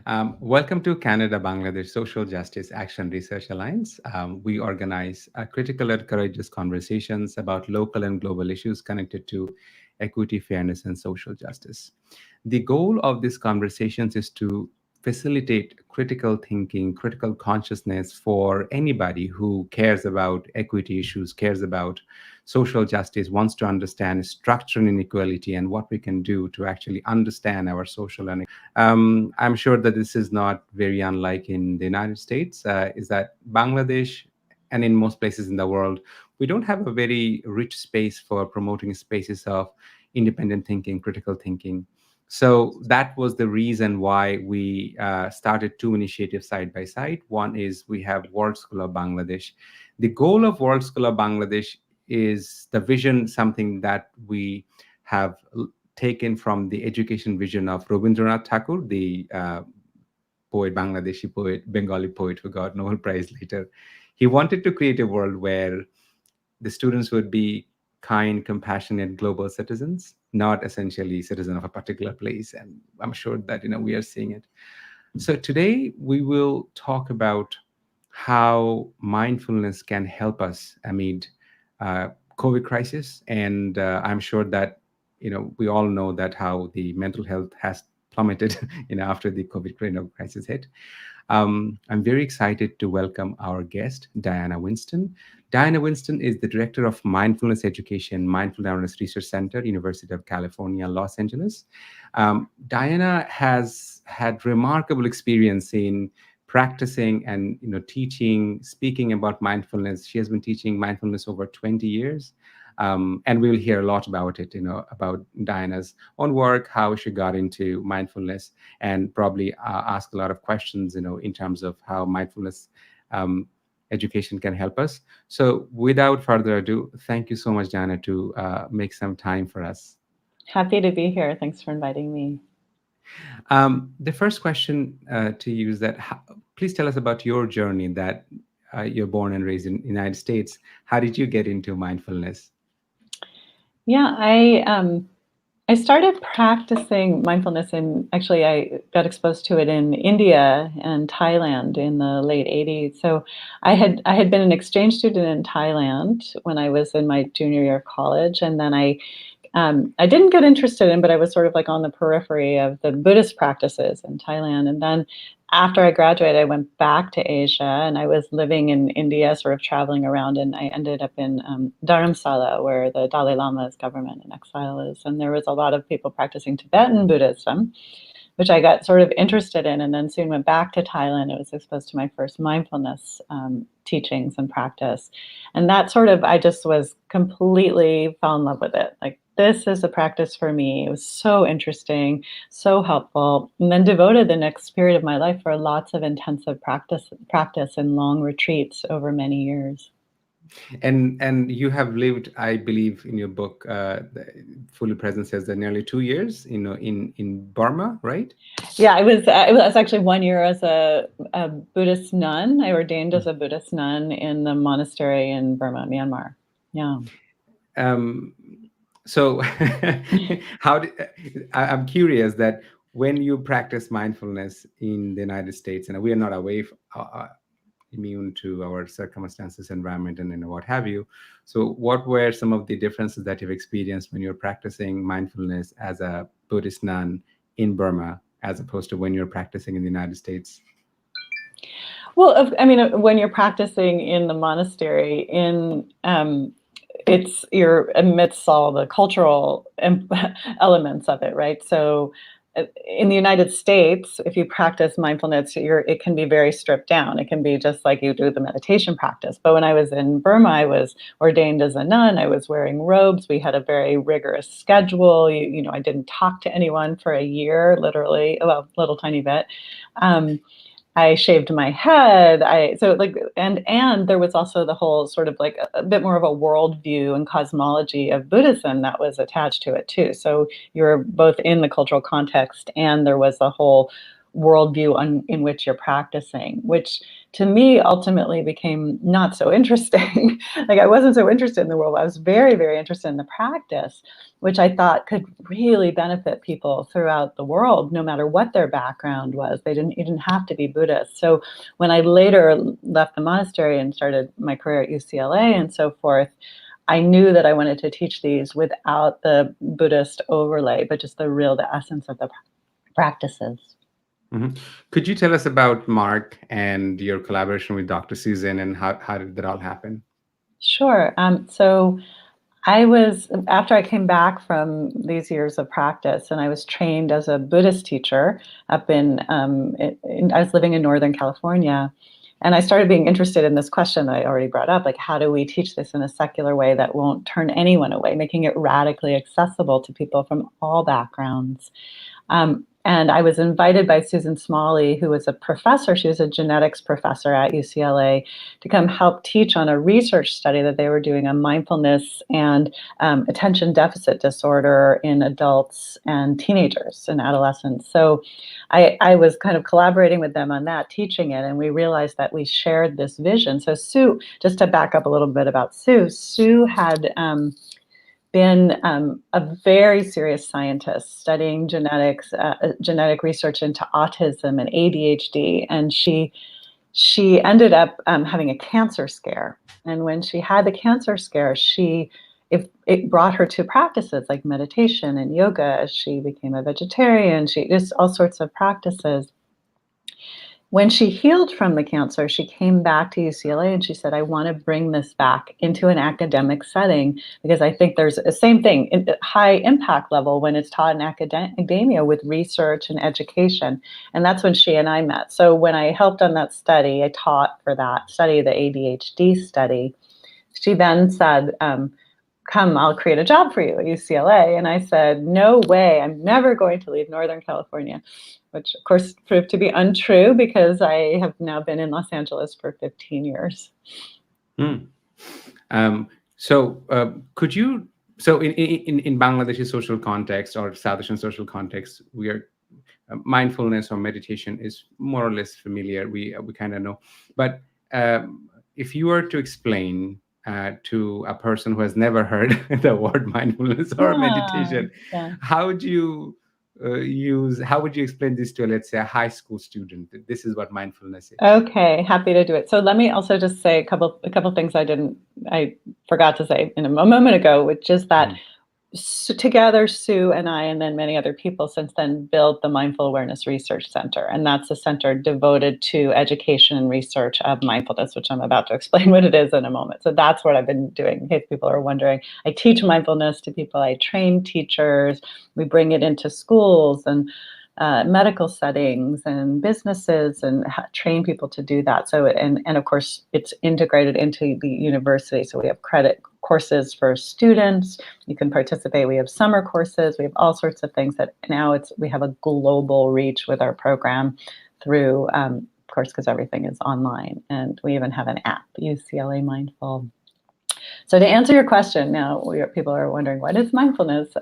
Welcome to Canada Bangladesh Social Justice Action Research Alliance. We organize critical and courageous conversations about local and global issues connected to equity, fairness, and social justice. The goal of these conversations is to facilitate critical thinking, critical consciousness for anybody who cares about equity issues, cares about social justice, wants to understand structural inequality and what we can do to actually understand our social and I'm sure that this is not very unlike in the United States, is that Bangladesh and in most places in the world, we don't have a very rich space for promoting spaces of independent thinking, critical thinking. So that was the reason why we started two initiatives side by side. One is we have World School of Bangladesh. The goal of World School of Bangladesh is the vision, something that we have taken from the education vision of Rabindranath Tagore, the poet, Bangladeshi poet, Bengali poet who got Nobel Prize later. He wanted to create a world where the students would be kind, compassionate global citizens, not essentially citizens of a particular place. And I'm sure that we are seeing it. So today we will talk about how mindfulness can help us amid uh, COVID crisis, and I'm sure that we all know that how the mental health has plummeted, after the COVID crisis hit. I'm very excited to welcome our guest, Diana Winston. Diana Winston is the Director of Mindfulness Education, Mindful Awareness Research Center, University of California, Los Angeles. Diana has had remarkable experience in practicing and teaching, speaking about mindfulness. She has been teaching mindfulness over 20 years. And we'll hear a lot about it, about Diana's own work, how she got into mindfulness, and probably ask a lot of questions, in terms of how mindfulness um, education can help us. So without further ado, thank you so much, Diana, to make some time for us. Happy to be here. Thanks for inviting me. The first question to you is that please tell us about your journey that you're born and raised in the United States. How did you get into mindfulness? Yeah, I started practicing mindfulness actually I got exposed to it in India and Thailand in the late 80s. So I had been an exchange student in Thailand when I was in my junior year of college, and then I didn't get interested in, but I was sort of like on the periphery of the Buddhist practices in Thailand. And then after I graduated, I went back to Asia, and I was living in India, sort of traveling around, and I ended up in Dharamsala, where the Dalai Lama's government in exile is. And there was a lot of people practicing Tibetan Buddhism, which I got sort of interested in, and then soon went back to Thailand. I was exposed to my first mindfulness teachings and practice. And that sort of, I just was completely fell in love with it. Like, this is a practice for me. It was so interesting, so helpful. And then devoted the next period of my life for lots of intensive practice and long retreats over many years. And you have lived, I believe, in your book, fully present says that nearly 2 years, in Burma, right? Yeah, it was actually 1 year as a Buddhist nun. I ordained as a Buddhist nun in the monastery in Burma, Myanmar. Yeah. Um, so, I'm curious that when you practice mindfulness in the United States, and we are not immune to our circumstances, environment, and what have you. So, what were some of the differences that you've experienced when you're practicing mindfulness as a Buddhist nun in Burma, as opposed to when you're practicing in the United States? Well, I mean, when you're practicing in the monastery, you're amidst all the cultural elements of it, right? So in the United States, if you practice mindfulness, it can be very stripped down. It can be just like you do the meditation practice. But when I was in Burma, I was ordained as a nun. I was wearing robes. We had a very rigorous schedule. I didn't talk to anyone for a year, literally, well, a little tiny bit. I shaved my head. And there was also the whole sort of like a bit more of a worldview and cosmology of Buddhism that was attached to it too. So you're both in the cultural context, and there was a whole worldview in which you're practicing, which to me ultimately became not so interesting. Like I wasn't so interested in the world. I was very, very interested in the practice, which I thought could really benefit people throughout the world, no matter what their background was. You didn't have to be Buddhist. So when I later left the monastery and started my career at UCLA and so forth, I knew that I wanted to teach these without the Buddhist overlay, but just the essence of the practices. Mm-hmm. Could you tell us about Mark and your collaboration with Dr. Susan, and how did that all happen? Sure. So after I came back from these years of practice, and I was trained as a Buddhist teacher up I was living in Northern California. And I started being interested in this question that I already brought up, like how do we teach this in a secular way that won't turn anyone away, making it radically accessible to people from all backgrounds. And I was invited by Susan Smalley, who was a professor. She was a genetics professor at UCLA, to come help teach on a research study that they were doing on mindfulness and attention deficit disorder in adults and teenagers and adolescents. So I was kind of collaborating with them on that, teaching it, and we realized that we shared this vision. So Sue, just to back up a little bit about Sue had been a very serious scientist studying genetic research into autism and ADHD, and she ended up having a cancer scare. And when she had the cancer scare, it brought her to practices like meditation and yoga. She became a vegetarian. She just all sorts of practices. When she healed from the cancer, she came back to UCLA and she said, I want to bring this back into an academic setting because I think there's the same thing, high impact level when it's taught in academia with research and education. And that's when she and I met. So when I helped on that study, I taught for that study, the ADHD study. She then said, come, I'll create a job for you at UCLA. And I said, no way, I'm never going to leave Northern California, which of course proved to be untrue because I have now been in Los Angeles for 15 years. Could you, so in Bangladeshi social context or South Asian social context, we are mindfulness or meditation is more or less familiar. We kind of know, but if you were to explain to a person who has never heard the word mindfulness or meditation, how would you explain this to, let's say, a high school student? This is what mindfulness is. Okay, happy to do it. So let me also just say a couple things I forgot to say a moment ago, which is that together, Sue and I, and then many other people since then, built the Mindful Awareness Research Center. And that's a center devoted to education and research of mindfulness, which I'm about to explain what it is in a moment. So that's what I've been doing, in case people are wondering. I teach mindfulness to people. I train teachers. We bring it into schools and medical settings and businesses and train people to do that. So, and of course, it's integrated into the university. So we have credit courses for students. You can participate. We have summer courses. We have all sorts of things that now we have a global reach with our program through, of course, because everything is online. And we even have an app, UCLA Mindful. So to answer your question, now people are wondering, what is mindfulness?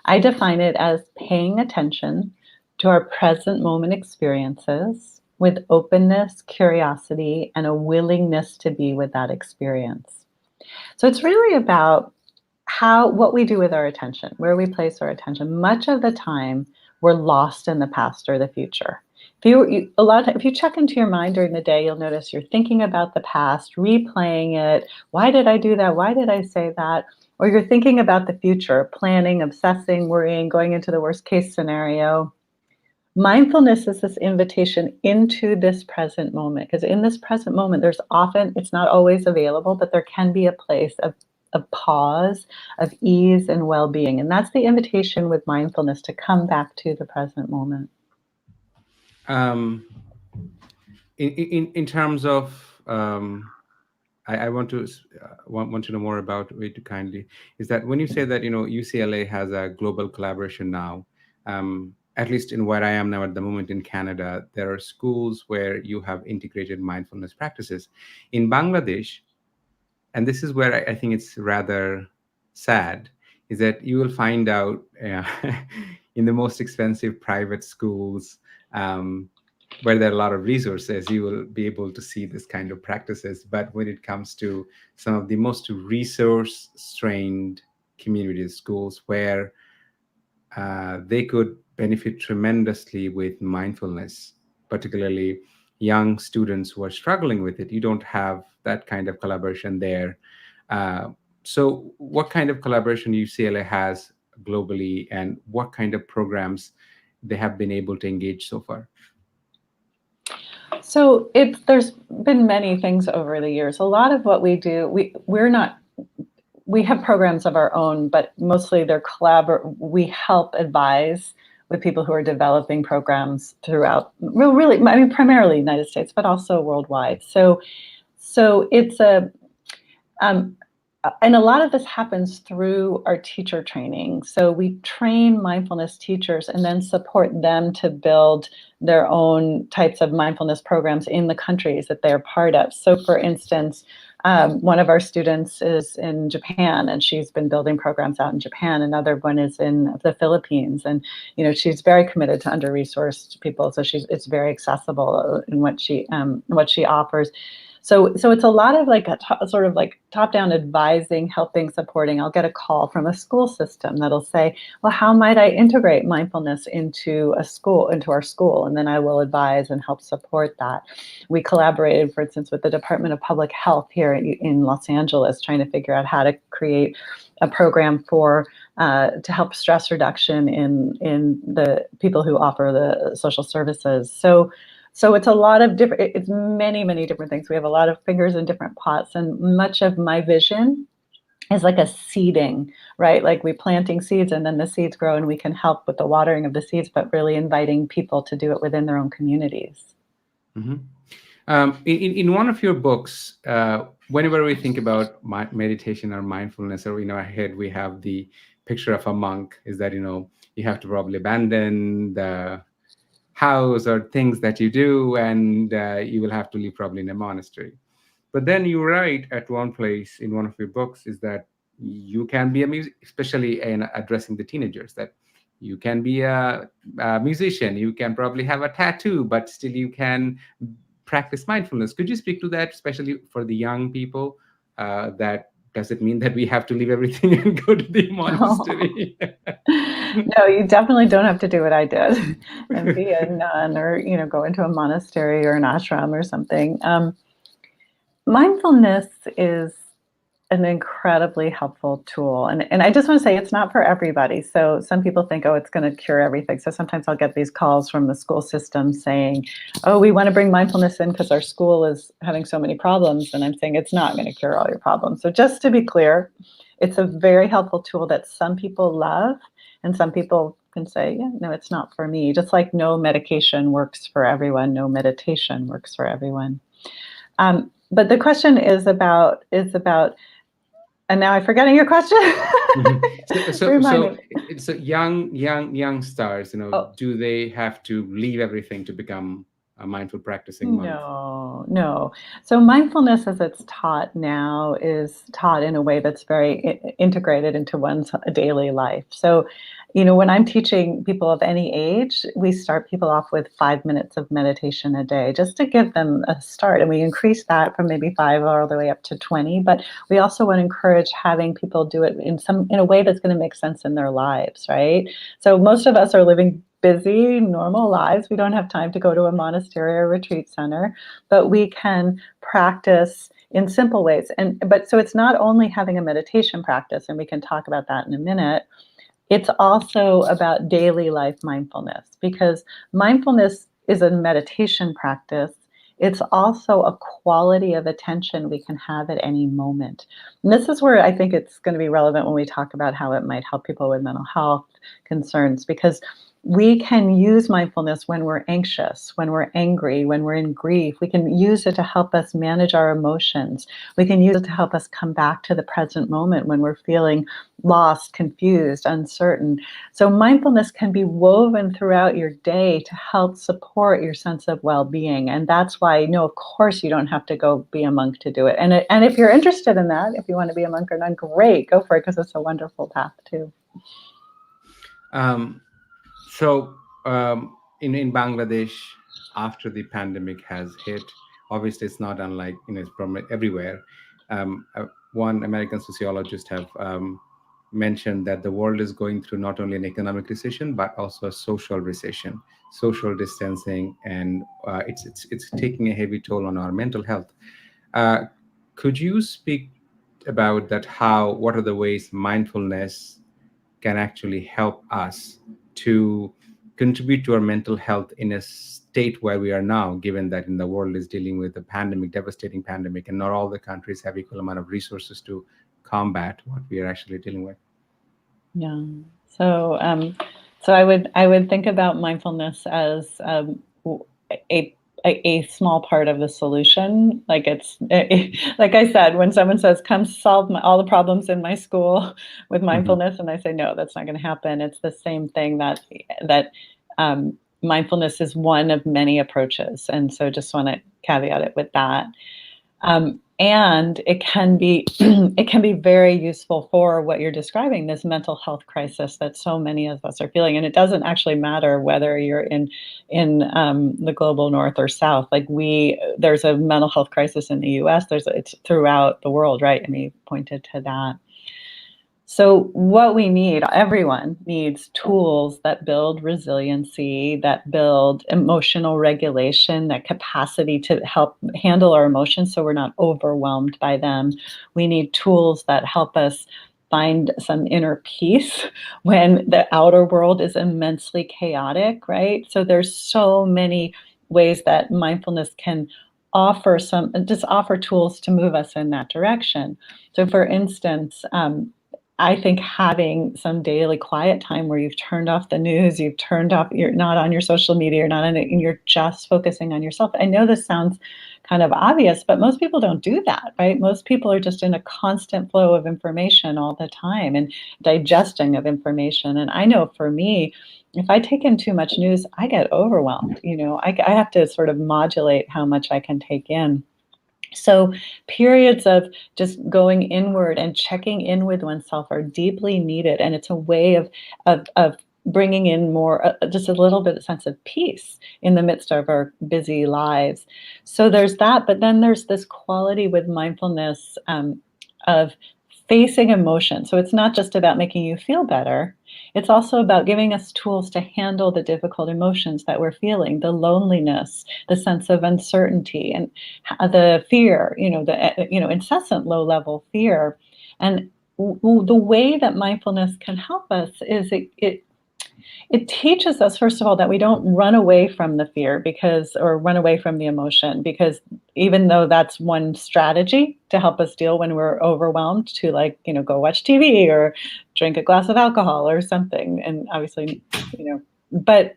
I define it as paying attention to our present moment experiences with openness, curiosity, and a willingness to be with that experience. So it's really about what we do with our attention, where we place our attention. Much of the time, we're lost in the past or the future. If you check into your mind during the day, you'll notice you're thinking about the past, replaying it. Why did I do that? Why did I say that? Or you're thinking about the future, planning, obsessing, worrying, going into the worst case scenario. Mindfulness is this invitation into this present moment, because in this present moment, it's not always available, but there can be a place of pause, of ease and well-being. And that's the invitation with mindfulness, to come back to the present moment. In terms of, I want to know more about Way to Kindly. Is that when you say that UCLA has a global collaboration now, at least in where I am now at the moment in Canada, there are schools where you have integrated mindfulness practices. In Bangladesh, and this is where I think it's rather sad, is that you will find out in the most expensive private schools, where there are a lot of resources, you will be able to see this kind of practices. But when it comes to some of the most resource-strained communities, schools, where they could benefit tremendously with mindfulness, particularly young students who are struggling with it. You don't have that kind of collaboration there. Uh, so, what kind of collaboration UCLA has globally, and what kind of programs they have been able to engage so far? So there's been many things over the years. A lot of what we do, we have programs of our own, but mostly they're we help advise with people who are developing programs throughout, really, I mean, primarily United States, but also worldwide. So it's and a lot of this happens through our teacher training. So we train mindfulness teachers and then support them to build their own types of mindfulness programs in the countries that they're part of. So for instance, one of our students is in Japan, and she's been building programs out in Japan. Another one is in the Philippines, and she's very committed to under-resourced people. So it's very accessible in what she offers. So it's a lot of like sort of like top-down advising, helping, supporting. I'll get a call from a school system that'll say, well, how might I integrate mindfulness into our school? And then I will advise and help support that. We collaborated, for instance, with the Department of Public Health here in Los Angeles, trying to figure out how to create a program to help stress reduction in the people who offer the social services. So it's a lot of it's many, many different things. We have a lot of fingers in different pots, and much of my vision is like a seeding, right? Like we're planting seeds and then the seeds grow and we can help with the watering of the seeds, but really inviting people to do it within their own communities. Mm-hmm. In one of your books, whenever we think about meditation or mindfulness, or in our head, we have the picture of a monk, is that, you have to probably abandon the house or things that you do, and you will have to live probably in a monastery. But then you write at one place in one of your books is that you can be especially in addressing the teenagers, that you can be a musician, you can probably have a tattoo, but still you can practice mindfulness. Could you speak to that, especially for the young people? That does it mean that we have to leave everything and go to the monastery? No, you definitely don't have to do what I did and be a nun or, go into a monastery or an ashram or something. Mindfulness is an incredibly helpful tool. And I just want to say it's not for everybody. So some people think, oh, it's going to cure everything. So sometimes I'll get these calls from the school system saying, oh, we want to bring mindfulness in because our school is having so many problems. And I'm saying it's not going to cure all your problems. So just to be clear, it's a very helpful tool that some people love, and some people can say, yeah, no, it's not for me. Just like no medication works for everyone, no meditation works for everyone. But the question is about, and now I'm forgetting your question. Mm-hmm. So young stars, do they have to leave everything to become a mindful practicing monk? No. So mindfulness as it's taught now is taught in a way that's very integrated into one's daily life. So, when I'm teaching people of any age, we start people off with 5 minutes of meditation a day, just to give them a start. And we increase that from maybe 5 all the way up to 20. But we also want to encourage having people do it in a way that's going to make sense in their lives, right? So most of us are living busy, normal lives. We don't have time to go to a monastery or retreat center, but we can practice in simple ways. But so it's not only having a meditation practice, and we can talk about that in a minute. It's also about daily life mindfulness, because mindfulness is a meditation practice. It's also a quality of attention we can have at any moment. And this is where I think it's going to be relevant when we talk about how it might help people with mental health concerns, because we can use mindfulness when we're anxious, when we're angry, when we're in grief. We can use it to help us manage our emotions. We can use it to help us come back to the present moment when we're feeling lost, confused, uncertain. So mindfulness can be woven throughout your day to help support your sense of well-being. And that's why, no, of course you don't have to go be a monk to do it. And if you're interested in that, if you want to be a monk or nun, great, go for it, because it's a wonderful path too. So in Bangladesh, after the pandemic has hit, obviously it's not unlike, it's from everywhere. One American sociologist have mentioned that the world is going through not only an economic recession but also a social recession, social distancing, and it's taking a heavy toll on our mental health. Uh, could you speak about that? What are the ways mindfulness can actually help us to contribute to our mental health in a state where we are now, given that in the world is dealing with a pandemic, devastating pandemic, and not all the countries have equal amount of resources to combat what we are actually dealing with? Yeah. So, so I would think about mindfulness as a a small part of the solution. Like it's like I said, when someone says, "Come solve all the problems in my school with Mhm. mindfulness," and I say, "No, that's not going to happen." It's the same thing that mindfulness is one of many approaches, and so just want to caveat it with that. And it can be it can be very useful for what you're describing, this mental health crisis that so many of us are feeling. And it doesn't actually matter whether you're in the global north or south. Like there's a mental health crisis in the U.S. It's throughout the world, right? And you pointed to that. So what we need, everyone needs tools that build resiliency, that build emotional regulation, that capacity to help handle our emotions so we're not overwhelmed by them. We need tools that help us find some inner peace when the outer world is immensely chaotic, right? So there's so many ways that mindfulness can offer tools to move us in that direction. So for instance, I think having some daily quiet time where you've turned off the news, you're not on your social media, you're not on it, and you're just focusing on yourself. I know this sounds kind of obvious, but most people don't do that, right? Most people are just in a constant flow of information all the time and digesting of information. And I know for me, if I take in too much news, I get overwhelmed. I have to sort of modulate how much I can take in. So periods of just going inward and checking in with oneself are deeply needed, and it's a way of bringing in more, just a little bit of sense of peace in the midst of our busy lives. So there's that, but then there's this quality with mindfulness of facing emotion. So it's not just about making you feel better. It's also about giving us tools to handle the difficult emotions that we're feeling, the loneliness, the sense of uncertainty, and the fear, the incessant low level fear. And the way that mindfulness can help us is it teaches us, first of all, that we don't run away from the fear or run away from the emotion, because even though that's one strategy to help us deal when we're overwhelmed, to go watch TV or drink a glass of alcohol or something. And obviously, but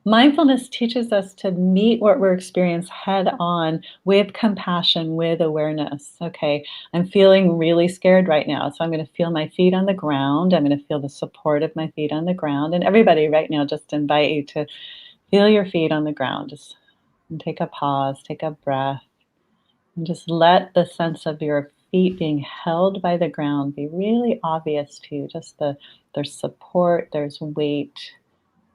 mindfulness teaches us to meet what we're experiencing head on with compassion, with awareness. Okay, I'm feeling really scared right now. So I'm going to feel my feet on the ground. I'm going to feel the support of my feet on the ground. And everybody right now, just invite you to feel your feet on the ground. Just take a pause, take a breath, and just let the sense of your feet being held by the ground be really obvious to you. There's support, there's weight,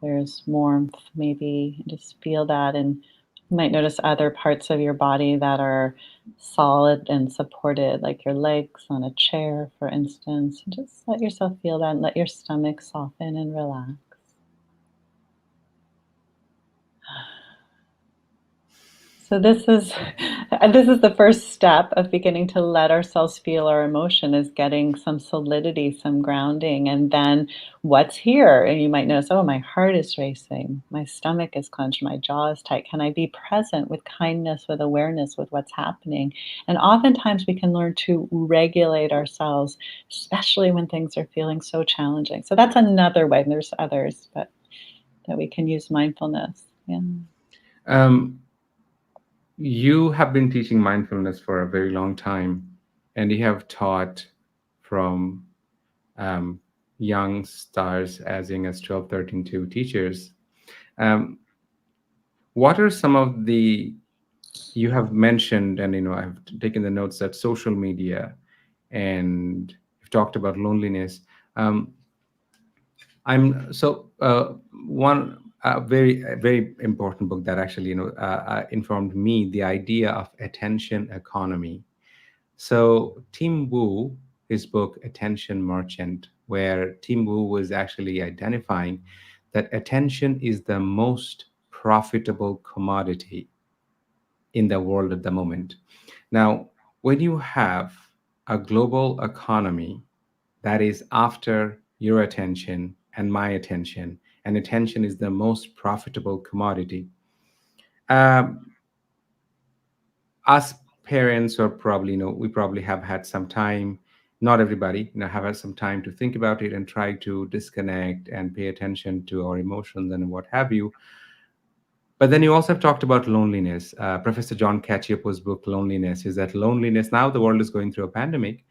there's warmth, maybe. Just feel that. And you might notice other parts of your body that are solid and supported, like your legs on a chair, for instance. Just let yourself feel that and let your stomach soften and relax. So this is the first step of beginning to let ourselves feel our emotion, is getting some solidity, some grounding, and then what's here? And you might notice, oh, my heart is racing, my stomach is clenched, my jaw is tight. Can I be present with kindness, with awareness, with what's happening? And oftentimes we can learn to regulate ourselves, especially when things are feeling so challenging. So that's another way. And there's others, but that we can use mindfulness. Yeah. Um, you have been teaching mindfulness for a very long time, and you have taught from um, young stars as young as 12, 13 to teachers. Um, what are some of you have mentioned, and I've taken the notes, that social media, and you've talked about loneliness. I'm so one very important book that actually, informed me the idea of attention economy. So Tim Wu, his book Attention Merchant, where Tim Wu was actually identifying that attention is the most profitable commodity in the world at the moment. Now, when you have a global economy that is after your attention and my attention, and attention is the most profitable commodity, um, us parents, or probably, we probably have had some time, not everybody, have had some time to think about it and try to disconnect and pay attention to our emotions and what have you. But then you also have talked about loneliness. Professor John Cacioppo's book Loneliness is that loneliness, now the world is going through a pandemic,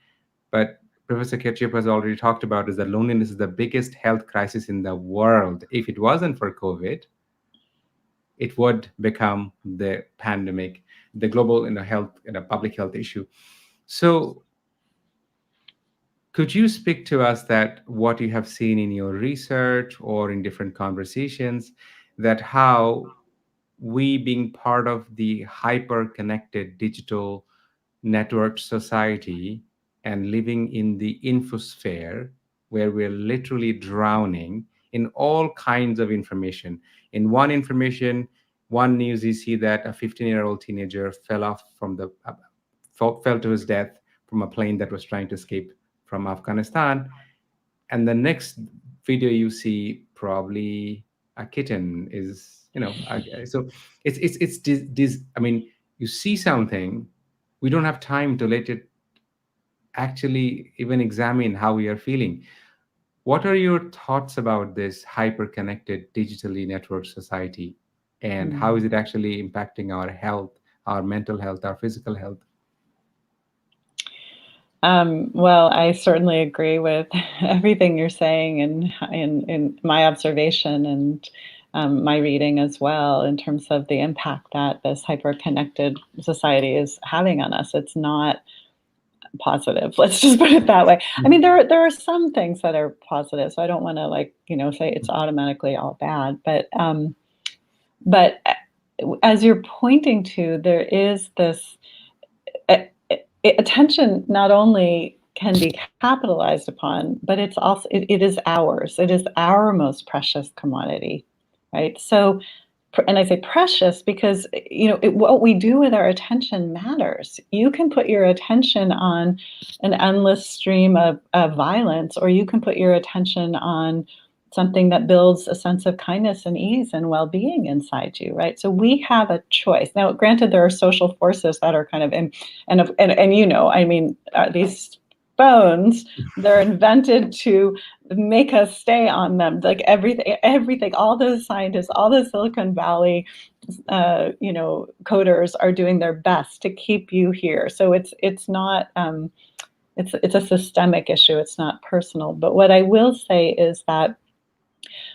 but Professor Cacioppo has already talked about is that loneliness is the biggest health crisis in the world. If it wasn't for COVID, it would become the pandemic, the global health and a public health issue. So could you speak to us that what you have seen in your research or in different conversations, that how we, being part of the hyper connected digital network society and living in the infosphere, where we're literally drowning in all kinds of information. In one information, one news, you see that a 15-year-old teenager fell to his death from a plane that was trying to escape from Afghanistan, and the next video you see, probably a kitten is, so it's this. I mean, you see something, we don't have time to let it actually even examine how we are feeling. What are your thoughts about this hyper-connected, digitally networked society, and how is it actually impacting our health, our mental health, our physical health? Well, I certainly agree with everything you're saying, and in my observation and my reading as well, in terms of the impact that this hyper-connected society is having on us. It's not positive. Let's just put it that way. I mean, there are some things that are positive, so I don't want to say it's automatically all bad. But as you're pointing to, there is this attention not only can be capitalized upon, but it's also it is ours. It is our most precious commodity, right? So, and I say precious because what we do with our attention matters. You can put your attention on an endless stream of violence, or you can put your attention on something that builds a sense of kindness and ease and well-being inside you, right? So we have a choice. Now, granted, there are social forces that are kind of these phones, they're invented to make us stay on them. Like everything, all those scientists, all the Silicon Valley, coders are doing their best to keep you here. So it's not, it's a systemic issue. It's not personal. But what I will say is that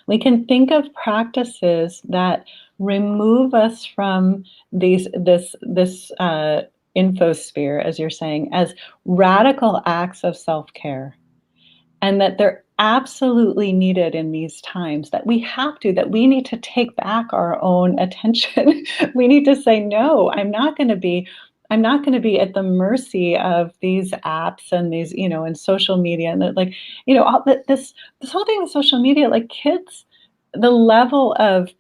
we can think of practices that remove us from this infosphere, as you're saying, as radical acts of self-care, and that they're absolutely needed in these times, that we need to take back our own attention. We need to say, no, I'm not going to be at the mercy of these apps and these, and social media, and all this whole thing with social media, like kids, the level of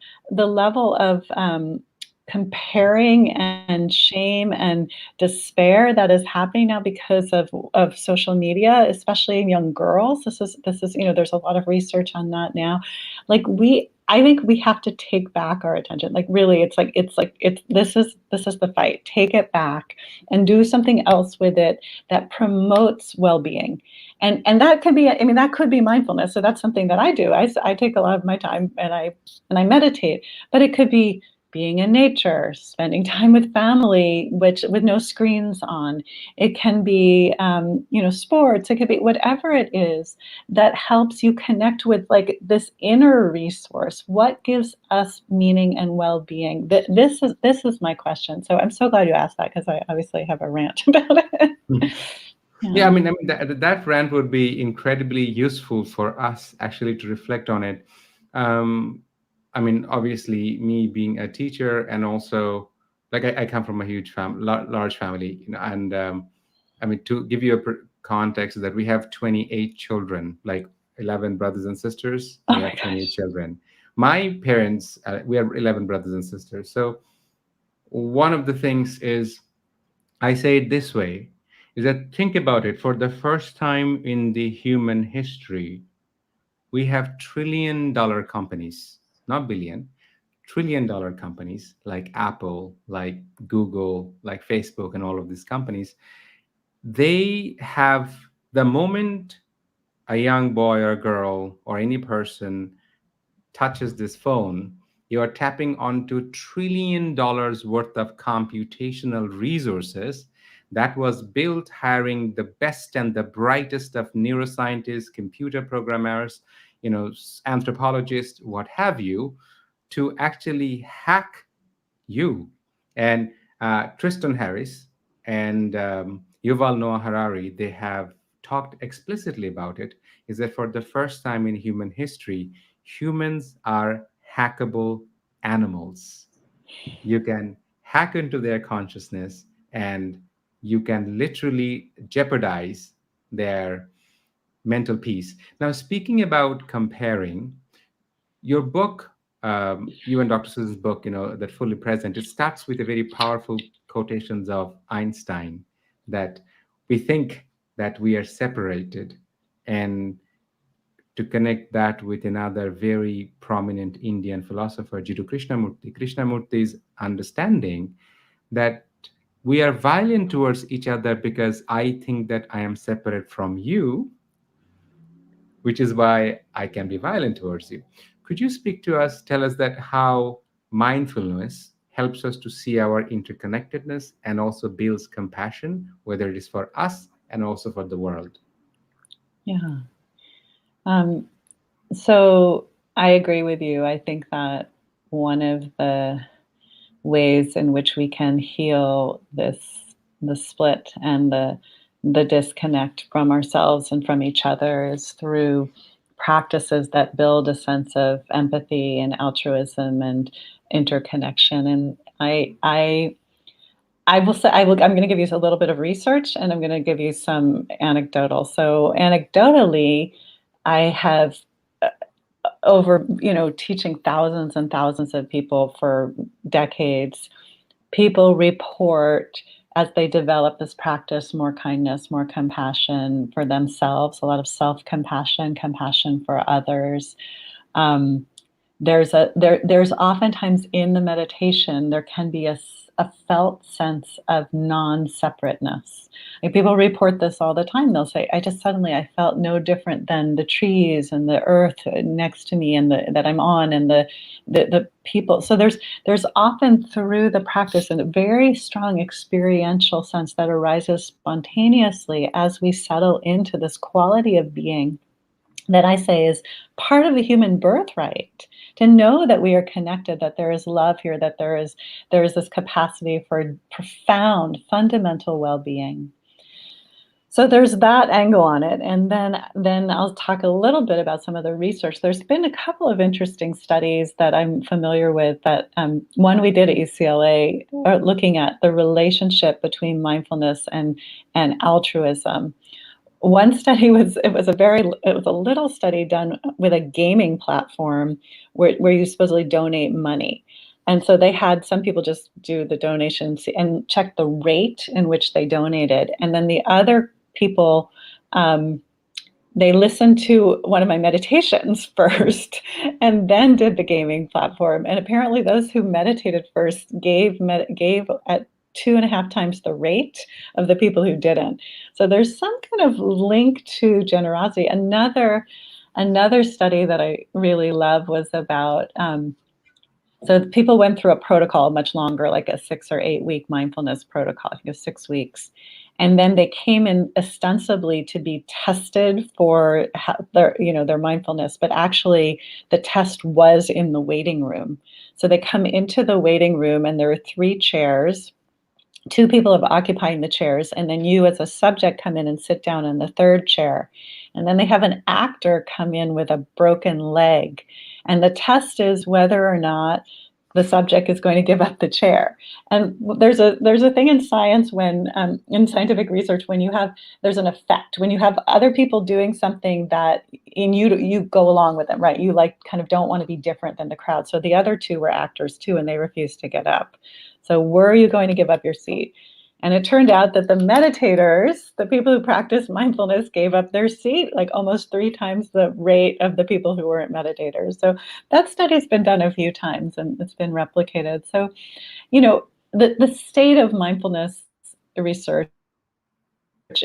comparing and shame and despair that is happening now because of social media, especially in young girls. This is there's a lot of research on that now. I think we have to take back our attention. Like really, this is the fight. Take it back and do something else with it that promotes well-being. And that could be, that could be mindfulness. So that's something that I do. I take a lot of my time and I meditate, but it could be being in nature, spending time with family, with no screens on. It can be, sports. It could be whatever it is that helps you connect with this inner resource. What gives us meaning and well-being? This is my question. So I'm so glad you asked that, because I obviously have a rant about it. Yeah, that rant would be incredibly useful for us actually to reflect on it. I mean, obviously, me being a teacher, and also, like, I come from a huge large family, and I mean, to give you a context, that we have 28 children, like 11 brothers and sisters. Oh We my have 28 gosh. children. My parents, we have 11 brothers and sisters. So one of the things is, I say it this way, is that think about it. For the first time in the human history, we have trillion-dollar companies, not billion, trillion-dollar companies like Apple, like Google, like Facebook, and all of these companies. They have, the moment a young boy or girl or any person touches this phone, you are tapping onto $1 trillion worth of computational resources that was built hiring the best and the brightest of neuroscientists, computer programmers, anthropologists, what have you, to actually hack you. And Tristan Harris and Yuval Noah Harari, they have talked explicitly about it, is that for the first time in human history, humans are hackable animals. You can hack into their consciousness, and you can literally jeopardize their mental peace. Now, speaking about comparing, your book, you and Dr. Susan's book, that Fully Present, it starts with a very powerful quotations of Einstein, that we think that we are separated, and to connect that with another very prominent Indian philosopher, Jiddu Krishnamurti. Krishnamurti's understanding that we are violent towards each other because I think that I am separate from you, which is why I can be violent towards you. Could you speak to us, tell us that how mindfulness helps us to see our interconnectedness and also builds compassion, whether it is for us and also for the world? Yeah. Um, so I agree with you. I think that one of the ways in which we can heal the split and the disconnect from ourselves and from each other is through practices that build a sense of empathy and altruism and interconnection. And I will say I'm going to give you a little bit of research, and I'm going to give you some anecdotal. So anecdotally, I have over teaching thousands and thousands of people for decades, people report as they develop this practice more kindness, more compassion for themselves, a lot of self-compassion, compassion for others. Um, there's oftentimes in the meditation there can be a felt sense of non-separateness. Like people report this all the time. They'll say, I felt no different than the trees and the earth next to me and that I'm on, and the people. So there's often through the practice a very strong experiential sense that arises spontaneously as we settle into this quality of being that I say is part of the human birthright, to know that we are connected, that there is love here, that there is this capacity for profound, fundamental well-being. So there's that angle on it. And then I'll talk a little bit about some of the research. There's been a couple of interesting studies that I'm familiar with. That one we did at UCLA, looking at the relationship between mindfulness and altruism. One study was a little study done with a gaming platform where you supposedly donate money. And so they had some people just do the donations and check the rate in which they donated. And then the other people, they listened to one of my meditations first and then did the gaming platform. And apparently those who meditated first gave at 2.5 times the rate of the people who didn't. So there's some kind of link to generosity. Another study that I really love was about, so people went through a protocol much longer, like a 6 or 8 week mindfulness protocol, I think it was 6 weeks. And then they came in ostensibly to be tested for their mindfulness, but actually the test was in the waiting room. So they come into the waiting room and there are 3 chairs. 2 people are occupying the chairs, and then you as a subject come in and sit down in the 3rd chair. And then they have an actor come in with a broken leg, And the test is whether or not the subject is going to give up the chair. And there's a thing in science when in scientific research, when there's an effect when you have other people doing something that in you go along with them, right? You like kind of don't want to be different than the crowd. So the other two were actors too, and they refused to get up. So were you going to give up your seat? And it turned out that the meditators, the people who practice mindfulness, gave up their seat like almost 3 times the rate of the people who weren't meditators. So that study's been done a few times and it's been replicated. So, the state of mindfulness research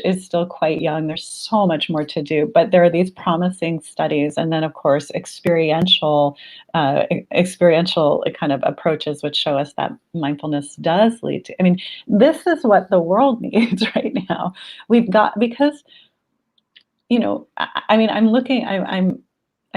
is still quite young. There's so much more to do, but there are these promising studies, and then of course experiential kind of approaches which show us that mindfulness does lead to. I mean, this is what the world needs right now. We've got because I mean,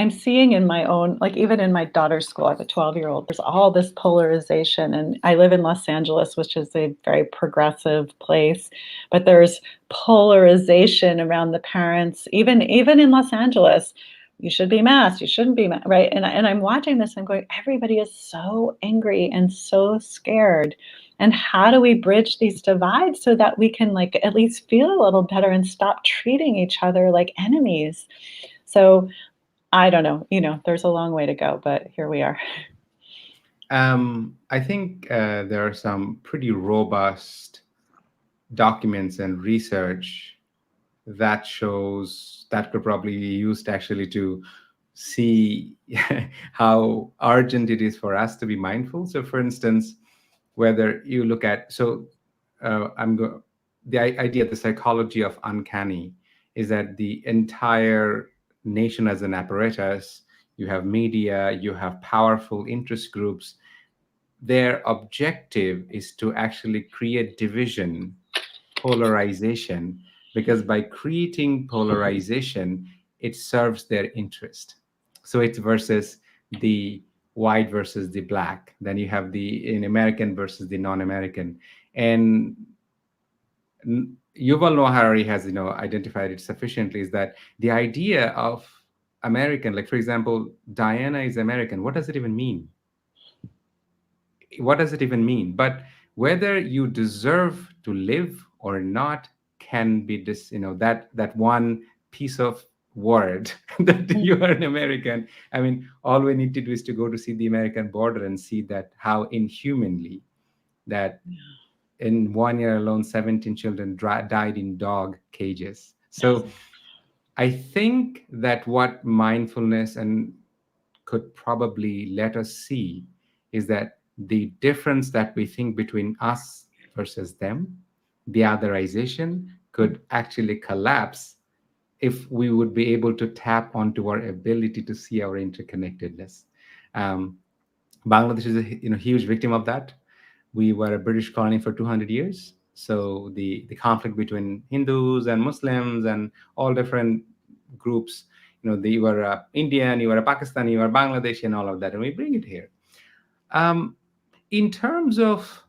I'm seeing in my own, like even in my daughter's school, I have a 12-year-old, there's all this polarization. And I live in Los Angeles, which is a very progressive place, but there's polarization around the parents, even in Los Angeles. You should be masked, you shouldn't be masked, right? And I'm watching this, I'm going, everybody is so angry and so scared. And how do we bridge these divides so that we can like at least feel a little better and stop treating each other like enemies? So I don't know, there's a long way to go, but here we are. I think there are some pretty robust documents and research that shows that could probably be used actually to see how urgent it is for us to be mindful. So, for instance, whether you look at, the idea, the psychology of uncanny, is that the entire nation as an apparatus, you have media, you have powerful interest groups, their objective is to actually create division, polarization, because by creating polarization, it serves their interest. So it's versus the white versus the black. Then you have the in American versus the non-American. And Yuval Noah Harari has identified it sufficiently, is that the idea of American, like for example, Diana is American. What does it even mean? What does it even mean? But whether you deserve to live or not can be this, that one piece of word that you are an American. I mean, all we need to do is to go to see the American border and see that how inhumanly that in 1 year alone, 17 children died in dog cages. So I think that what mindfulness and could probably let us see is that the difference that we think between us versus them, the otherization, could actually collapse if we would be able to tap onto our ability to see our interconnectedness. Bangladesh is a huge victim of that. We were a British colony for 200 years. So the conflict between Hindus and Muslims and all different groups, you were Indian, you were a Pakistani, you were Bangladeshi, and all of that, and we bring it here. In terms of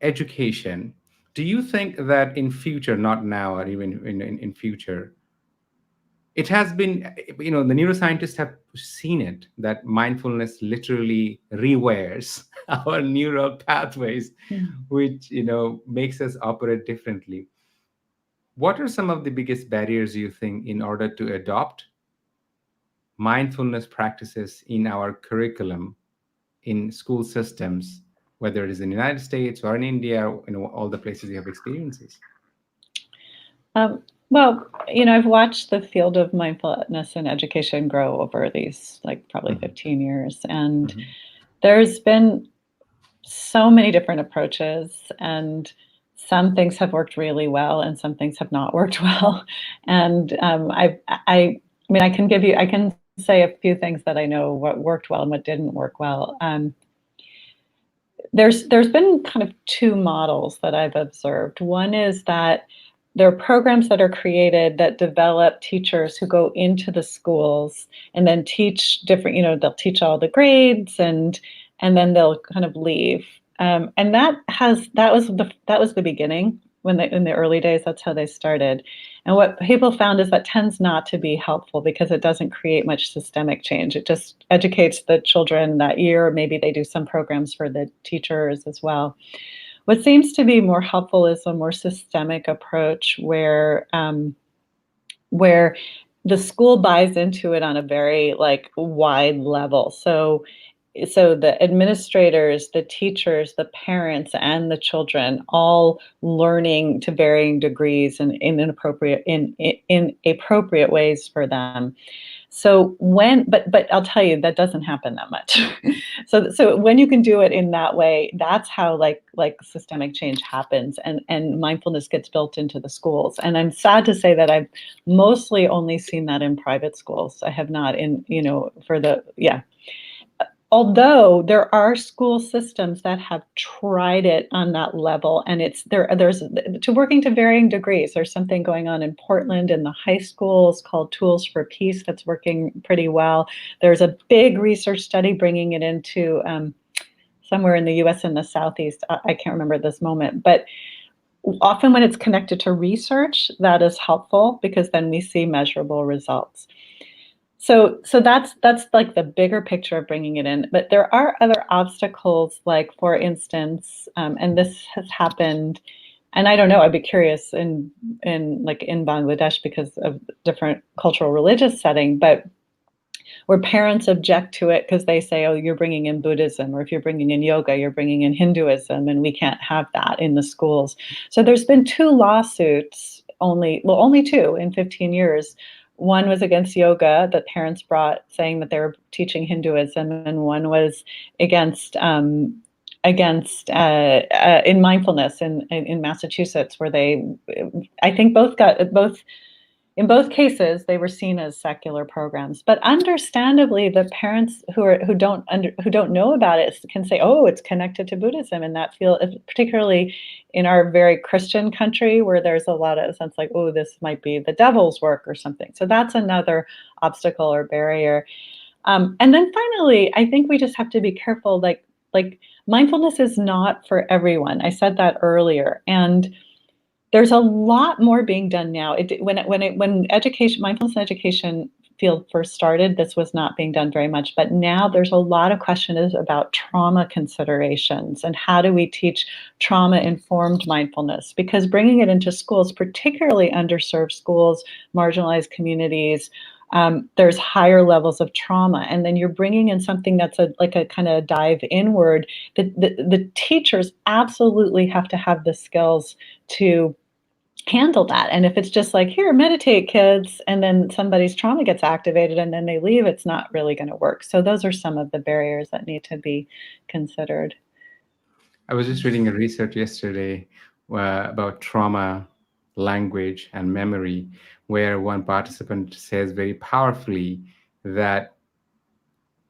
education, do you think that in future, not now or even in future, it has been, the neuroscientists have seen it, that mindfulness literally rewires our neural pathways, which, makes us operate differently. What are some of the biggest barriers you think in order to adopt mindfulness practices in our curriculum in school systems, whether it is in the United States or in India, all the places you have experiences? Well, I've watched the field of mindfulness and education grow over these probably 15 years. And there's been so many different approaches, and some things have worked really well and some things have not worked well. And I can say a few things that I know what worked well and what didn't work well. There's been kind of two models that I've observed. One is that there are programs that are created that develop teachers who go into the schools and then teach different, they'll teach all the grades and then they'll kind of leave. And that was the beginning. when they, in the early days, that's how they started. And what people found is that tends not to be helpful because it doesn't create much systemic change. It just educates the children that year. Maybe they do some programs for the teachers as well. What seems to be more helpful is a more systemic approach where the school buys into it on a very like wide level. So the administrators, the teachers, the parents, and the children all learning to varying degrees and in appropriate ways for them. So but I'll tell you, that doesn't happen that much. So when you can do it in that way, that's how like systemic change happens, and mindfulness gets built into the schools. And I'm sad to say that I've mostly only seen that in private schools. I have not in, for the, yeah. Although there are school systems that have tried it on that level, and there's to working to varying degrees. There's something going on in Portland in the high schools called Tools for Peace that's working pretty well. There's a big research study bringing it into somewhere in the US in the Southeast. I can't remember at this moment, but often when it's connected to research, that is helpful because then we see measurable results. So that's like the bigger picture of bringing it in. But there are other obstacles, like for instance, and this has happened, and I don't know, I'd be curious in Bangladesh because of different cultural religious setting, but where parents object to it because they say, oh, you're bringing in Buddhism, or if you're bringing in yoga, you're bringing in Hinduism, and we can't have that in the schools. So there's been 2 lawsuits, only 2 in 15 years. One was against yoga that parents brought, saying that they were teaching Hinduism, and one was against in mindfulness in Massachusetts, where I think in both cases they were seen as secular programs. But understandably, the parents who don't know about it can say, oh, it's connected to Buddhism, and that particularly in our very Christian country where there's a lot of sense like, oh, this might be the devil's work or something. So that's another obstacle or barrier. And then finally, I think we just have to be careful. Like mindfulness is not for everyone. I said that earlier, and there's a lot more being done now. When mindfulness education field first started, this was not being done very much, but now there's a lot of questions about trauma considerations and how do we teach trauma-informed mindfulness, because bringing it into schools, particularly underserved schools, marginalized communities, there's higher levels of trauma, and then you're bringing in something that's like a kind of dive inward. The teachers absolutely have to have the skills to handle that. And if it's just like, here, meditate, kids, and then somebody's trauma gets activated and then they leave, it's not really going to work. So those are some of the barriers that need to be considered. I was just reading a research yesterday about trauma, language, and memory, where one participant says very powerfully that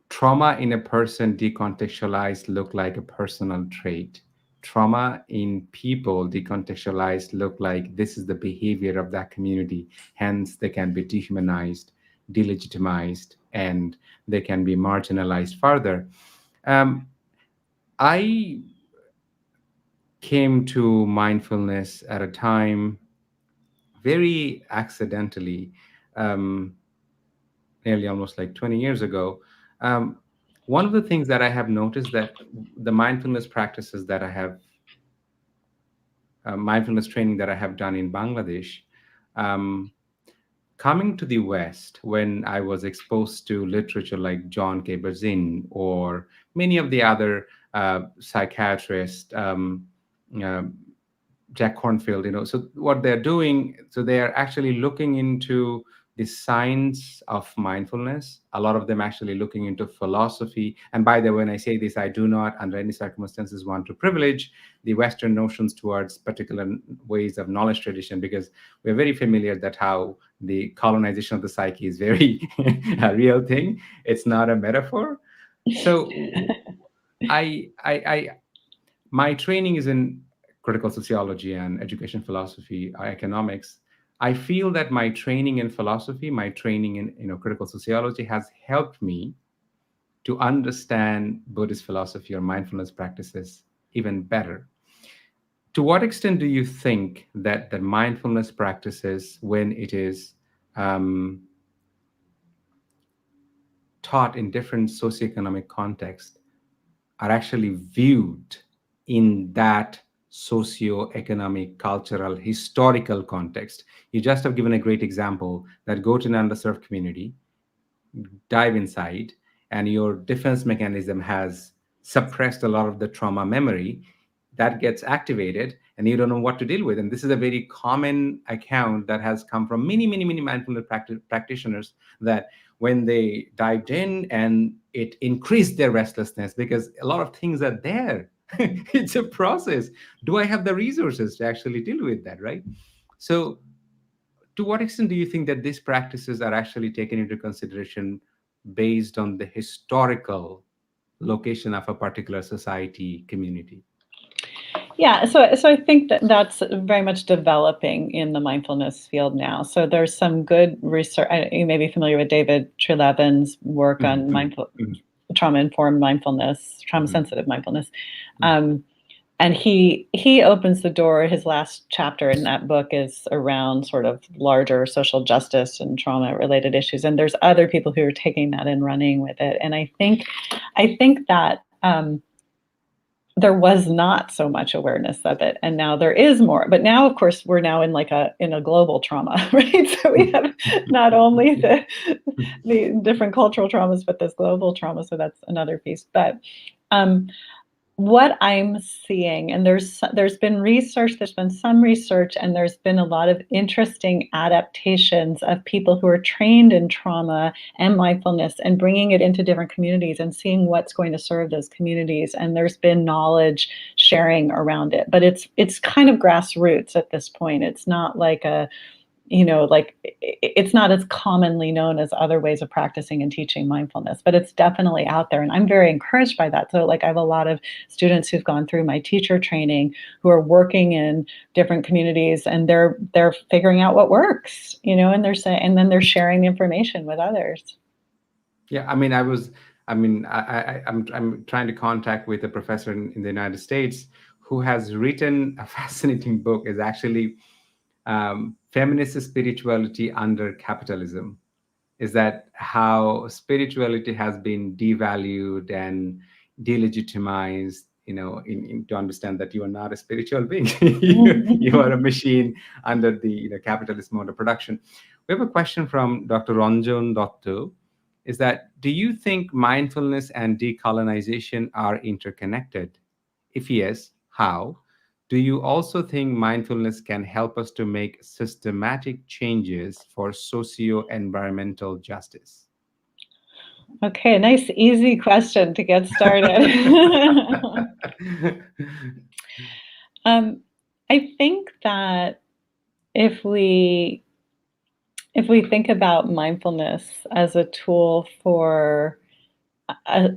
trauma in a person decontextualized look like a personal trait. Trauma in people decontextualized look like this is the behavior of that community. Hence, they can be dehumanized, delegitimized, and they can be marginalized further. I came to mindfulness at a time very accidentally, nearly almost like 20 years ago. One of the things that I have noticed that the mindfulness practices that I have, mindfulness training that I have done in Bangladesh, coming to the West, when I was exposed to literature like John Kabat-Zinn or many of the other psychiatrists, Jack Kornfield, so what they're doing, so they are actually looking into the science of mindfulness. A lot of them actually looking into philosophy. And by the way, when I say this, I do not, under any circumstances, want to privilege the Western notions towards particular ways of knowledge tradition, because we're very familiar that how the colonization of the psyche is very a real thing. It's not a metaphor. So my training is in critical sociology and education philosophy, economics. I feel that my training in philosophy, my training in critical sociology has helped me to understand Buddhist philosophy or mindfulness practices even better. To what extent do you think that the mindfulness practices, when it is um, taught in different socioeconomic contexts, are actually viewed in that socio-economic, cultural, historical context? You just have given a great example that go to an underserved community, dive inside, and your defense mechanism has suppressed a lot of the trauma memory that gets activated, and you don't know what to deal with. And this is a very common account that has come from many, many, many mindfulness practitioners, that when they dived in, and it increased their restlessness because a lot of things are there. It's a process. Do I have the resources to actually deal with that, right? So to what extent do you think that these practices are actually taken into consideration based on the historical location of a particular society, community? Yeah, so I think that that's very much developing in the mindfulness field now. So there's some good research. You may be familiar with David Treleaven's work Mhm, on mhm, mhm, trauma-informed mindfulness, mhm, trauma-sensitive mindfulness. mhm. Um, and he opens the door. His last chapter in that book is around sort of larger social justice and trauma-related issues. And there's other people who are taking that and running with it. And I think that there was not so much awareness of it, and now there is more. But now, of course, we're now in a global trauma, right? So we have not only the different cultural traumas, but this global trauma. So that's another piece. But um, what I'm seeing, and there's been research, there's been some research, and there's been a lot of interesting adaptations of people who are trained in trauma and mindfulness and bringing it into different communities and seeing what's going to serve those communities. And there's been knowledge sharing around it, but it's kind of grassroots at this point. It's not like like it's not as commonly known as other ways of practicing and teaching mindfulness, but it's definitely out there, and I'm very encouraged by that. So like I have a lot of students who've gone through my teacher training who are working in different communities, and they're figuring out what works, and they're saying, and then they're sharing the information with others. Yeah, I'm trying to contact with a professor in the United States who has written a fascinating book. Is actually feminist spirituality under capitalism. Is that how spirituality has been devalued and delegitimized, to understand that you are not a spiritual being. You are a machine under the capitalist mode of production. We have a question from Dr. Ranjan Dotto. Is that, do you think mindfulness and decolonization are interconnected? If yes, how? Do you also think mindfulness can help us to make systematic changes for socio-environmental justice? Okay, nice easy question to get started. um, I think that if we if we think about mindfulness as a tool for a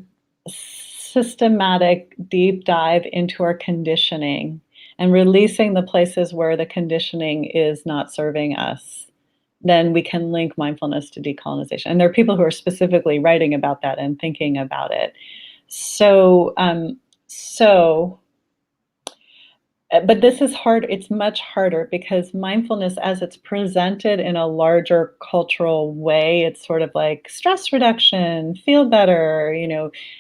systematic deep dive into our conditioning and releasing the places where the conditioning is not serving us, then we can link mindfulness to decolonization. And there are people who are specifically writing about that and thinking about it. So but this is hard. It's much harder because mindfulness, as it's presented in a larger cultural way, it's sort of like stress reduction, feel better,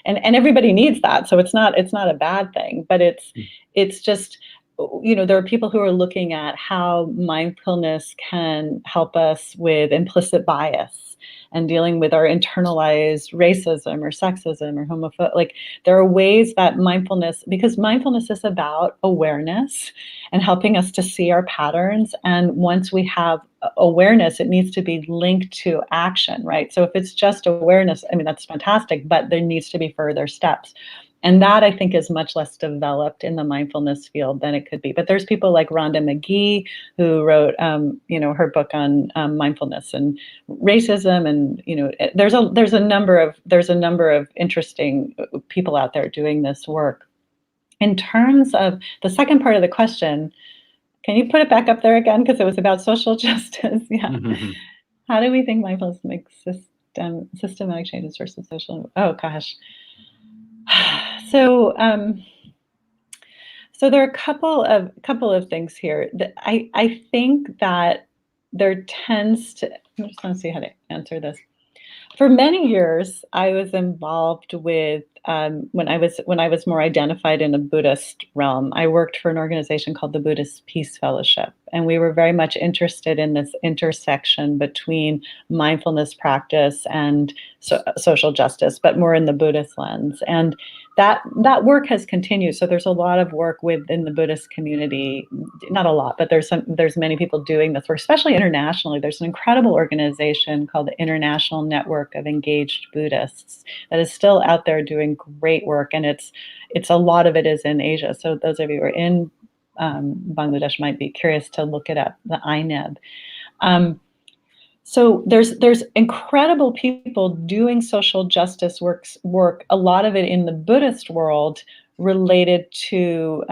and everybody needs that. So it's not a bad thing, but it's just, there are people who are looking at how mindfulness can help us with implicit bias and dealing with our internalized racism or sexism or homophobia. Like there are ways that mindfulness, because mindfulness is about awareness and helping us to see our patterns. And once we have awareness, it needs to be linked to action, right? So if it's just awareness, I mean, that's fantastic, but there needs to be further steps. And that I think is much less developed in the mindfulness field than it could be. But there's people like Rhonda McGee who wrote, her book on mindfulness and racism, and there's a number of interesting people out there doing this work. In terms of the second part of the question, can you put it back up there again, because it was about social justice? Yeah. Mhm. How do we think mindfulness makes systematic changes versus social? Oh gosh. So So there are a couple of things here. I think that there tends to. I just want to see how to answer this. For many years, I was involved with when I was more identified in a Buddhist realm. I worked for an organization called the Buddhist Peace Fellowship, and we were very much interested in this intersection between mindfulness practice and social justice, but more in the Buddhist lens. And that work has continued. So there's a lot of work within the Buddhist community, not a lot, but there's many people doing this work, especially internationally. There's an incredible organization called the International Network of Engaged Buddhists that is still out there doing great work, and it's a lot of it is in Asia. So those of you who are in Bangladesh might be curious to look it up, the INEB. So there's incredible people doing social justice work, a lot of it in the Buddhist world related to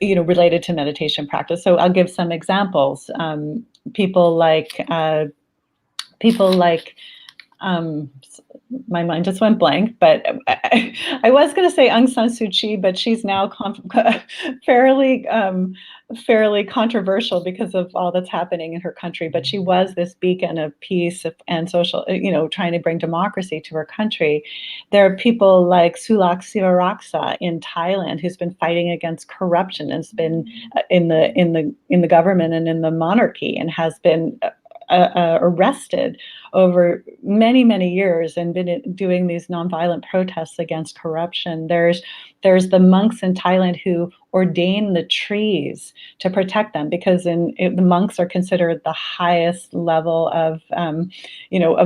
related to meditation practice. So I'll give some examples. People like my mind just went blank, but I was going to say Aung San Suu Kyi, but she's now fairly controversial because of all that's happening in her country. But she was this beacon of peace and social, trying to bring democracy to her country. There are people like Sulak Sivaraksa in Thailand, who's been fighting against corruption and has been in the government and in the monarchy, and has been arrested over many, many years and been doing these nonviolent protests against corruption. There's the monks in Thailand who ordain the trees to protect them, because the monks are considered the highest level of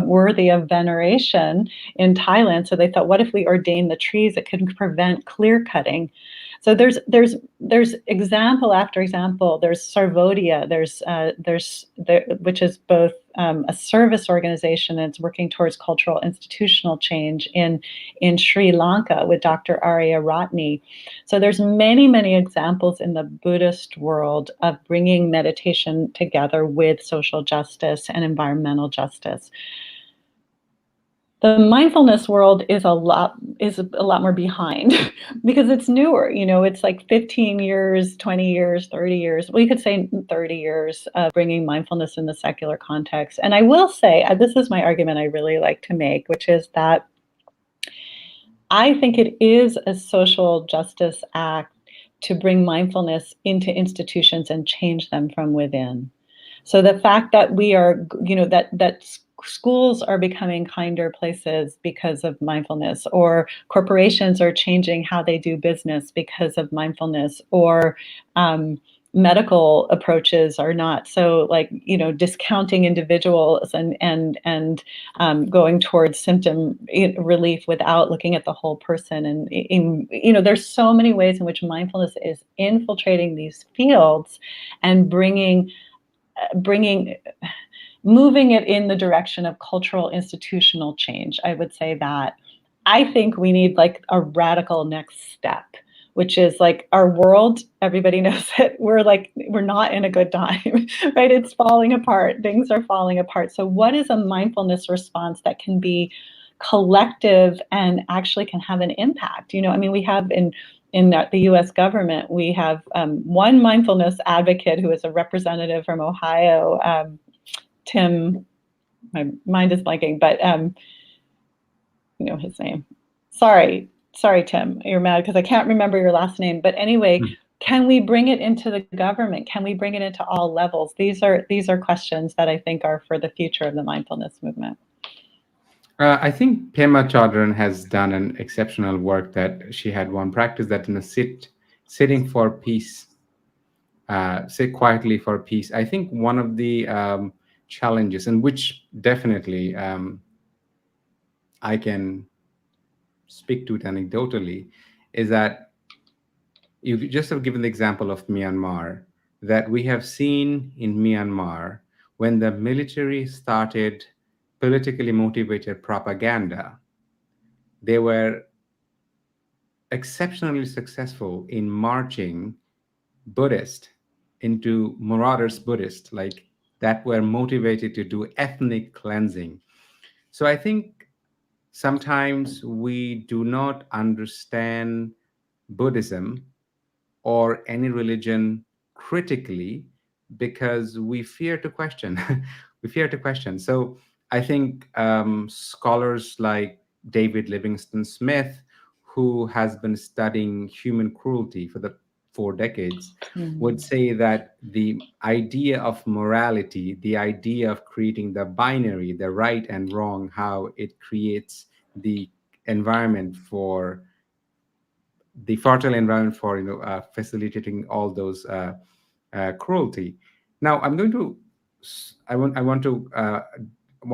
worthy of veneration in Thailand. So they thought, what if we ordain the trees? It could prevent clear cutting. So there's example after example. There's Sarvodia, which is both a service organization, and it's working towards cultural institutional change in Sri Lanka with Dr. Arya Ratne. So there's many examples in the Buddhist world of bringing meditation together with social justice and environmental justice. The mindfulness world is a lot more behind because it's newer. It's like 15 years, 20 years, 30 years. Well, you could say 30 years of bringing mindfulness in the secular context. And I will say, this is my argument I really like to make, which is that I think it is a social justice act to bring mindfulness into institutions and change them from within. So the fact that we are, that schools are becoming kinder places because of mindfulness, or corporations are changing how they do business because of mindfulness, or medical approaches are not so discounting individuals and going towards symptom relief without looking at the whole person. And there's so many ways in which mindfulness is infiltrating these fields and moving it in the direction of cultural institutional change. I would say that I think we need a radical next step, which is our world. Everybody knows it. We're not in a good time, right? It's falling apart. Things are falling apart. So what is a mindfulness response that can be collective and actually can have an impact? We have in the U.S. government, we have one mindfulness advocate who is a representative from Ohio, Tim, my mind is blanking, but his name. Sorry, Tim, you're mad because I can't remember your last name. But anyway, can we bring it into the government? Can we bring it into all levels? These are questions that I think are for the future of the mindfulness movement. I think Pema Chodron has done an exceptional work. That she had one practice that sitting for peace, sit quietly for peace. I think one of the challenges, and which definitely I can speak to it anecdotally, is that you just have given the example of Myanmar, that we have seen in Myanmar when the military started politically motivated propaganda. They were exceptionally successful in marching Buddhist into marauders Buddhist, that were motivated to do ethnic cleansing. So I think sometimes we do not understand Buddhism or any religion critically because we fear to question. We fear to question. So I think scholars like David Livingston Smith, who has been studying human cruelty for the 4 decades, Mm. would say that the idea of morality, the idea of creating the binary, the right and wrong, how it creates the environment for the fertile environment for facilitating all those cruelty. Now, I'm going to I want to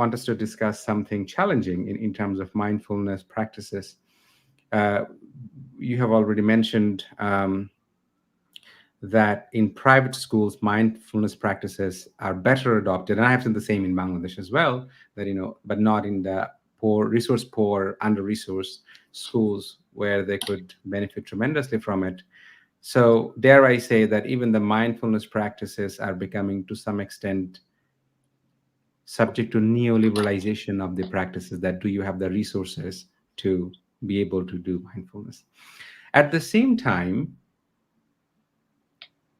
want us to discuss something challenging in terms of mindfulness practices. Uh, you have already mentioned that in private schools, mindfulness practices are better adopted, and I have seen the same in Bangladesh as well. That but not in the resource poor, under-resourced schools where they could benefit tremendously from it. So, dare I say that even the mindfulness practices are becoming, to some extent, subject to neoliberalization of the practices. That do you have the resources to be able to do mindfulness? At the same time,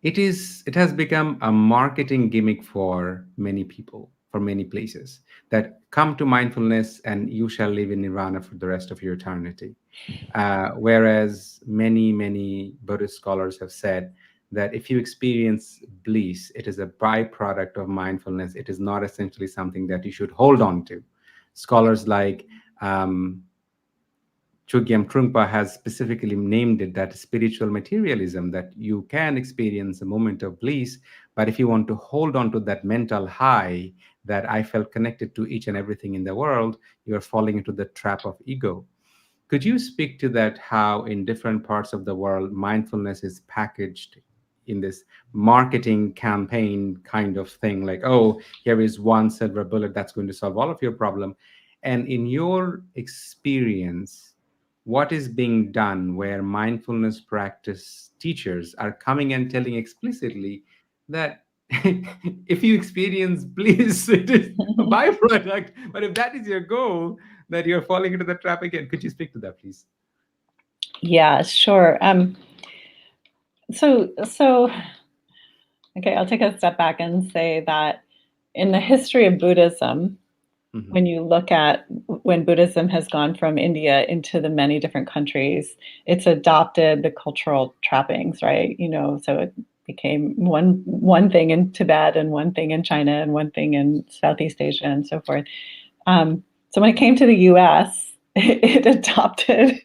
it has become a marketing gimmick for many people, for many places, that come to mindfulness and you shall live in nirvana for the rest of your eternity. Whereas many Buddhist scholars have said that if you experience bliss, it is a byproduct of mindfulness. It is not essentially something that you should hold on to. Scholars like Chogyam Trungpa has specifically named it that spiritual materialism, that you can experience a moment of bliss, but if you want to hold on to that mental high that I felt connected to each and everything in the world, you are falling into the trap of ego. Could you speak to that, how in different parts of the world, mindfulness is packaged in this marketing campaign kind of thing, like, oh, here is one silver bullet that's going to solve all of your problem. And in your experience, what is being done where mindfulness practice teachers are coming and telling explicitly that if you experience bliss, it is a byproduct. But if that is your goal, that you're falling into the trap again. Could you speak to that, please? Yeah, sure. So okay, I'll take a step back and say that in the history of Buddhism, Mm-hmm. when you look at when Buddhism has gone from India into the many different countries, it's adopted the cultural trappings, right? So it became one thing in Tibet and one thing in China and one thing in Southeast Asia and so forth. So when it came to the U.S., it adopted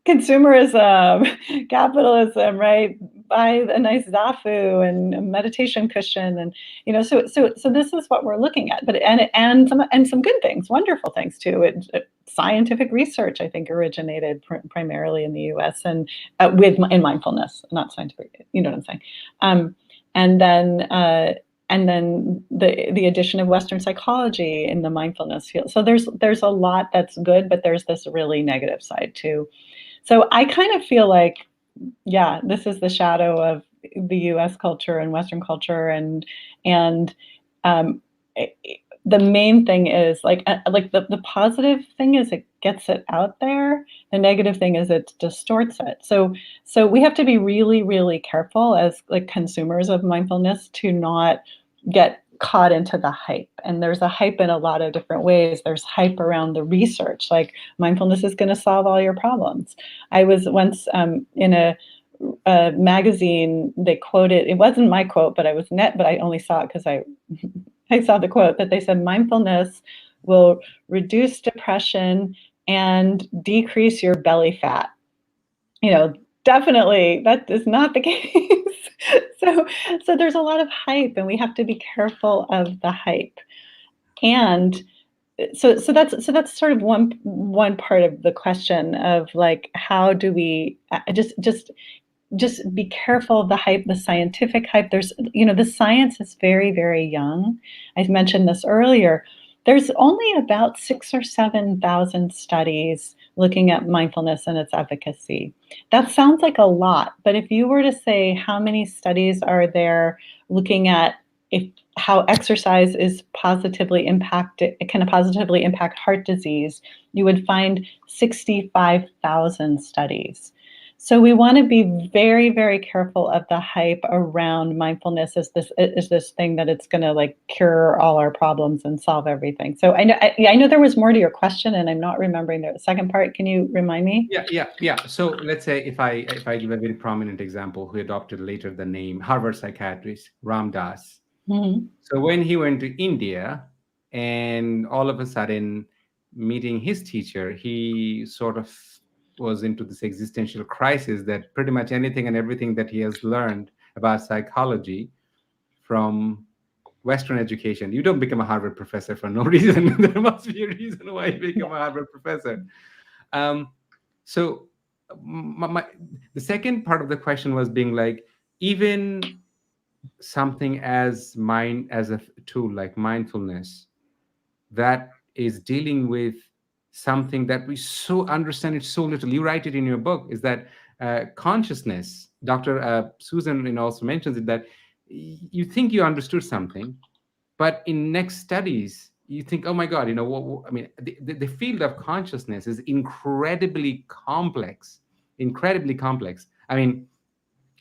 consumerism, capitalism, right? Buy a nice zafu and a meditation cushion, and so this is what we're looking at. But and some good things, wonderful things too. Scientific research, I think, originated primarily in the U.S. and in mindfulness, not scientific. You know what I'm saying? And then. And then the addition of Western psychology in the mindfulness field. So there's a lot that's good, but there's this really negative side too. So I kind of feel like, yeah, this is the shadow of the U.S. culture and Western culture, and um, the main thing is like the positive thing is it gets it out there. The negative thing is it distorts it. So we have to be really, really careful as like consumers of mindfulness to not get caught into the hype. And there's a hype in a lot of different ways. There's hype around the research, like mindfulness is going to solve all your problems. I was once in a magazine. They quoted, it wasn't my quote, but I only saw it because I saw the quote that they said mindfulness will reduce depression and decrease your belly fat. Definitely that is not the case. So there's a lot of hype, and we have to be careful of the hype. And so that's sort of one part of the question of like, how do we just be careful of the hype, the scientific hype. There's, the science is very, very young. I mentioned this earlier. There's only about 6,000 or 7,000 studies looking at mindfulness and its efficacy. That sounds like a lot, but if you were to say how many studies are there looking at how exercise is can positively impact heart disease, you would find 65,000 studies. So we want to be very, very careful of the hype around mindfulness as this thing that it's going to like cure all our problems and solve everything. So I know there was more to your question, and I'm not remembering the second part. Can you remind me? Yeah. So let's say if I give a very prominent example, who adopted later the name Harvard psychiatrist Ram Dass. Mhm. So when he went to India, and all of a sudden meeting his teacher, he sort of was into this existential crisis that pretty much anything and everything that he has learned about psychology from Western education, you don't become a Harvard professor for no reason. There must be a reason why you become a Harvard professor. Um, so my, the second part of the question was being like, even something as a tool like mindfulness that is dealing with something that we so understand it so little. You write it in your book, is that consciousness. Dr. Susan also mentions it, that you think you understood something, but in next studies you think, oh my god, I mean, the field of consciousness is incredibly complex. I mean,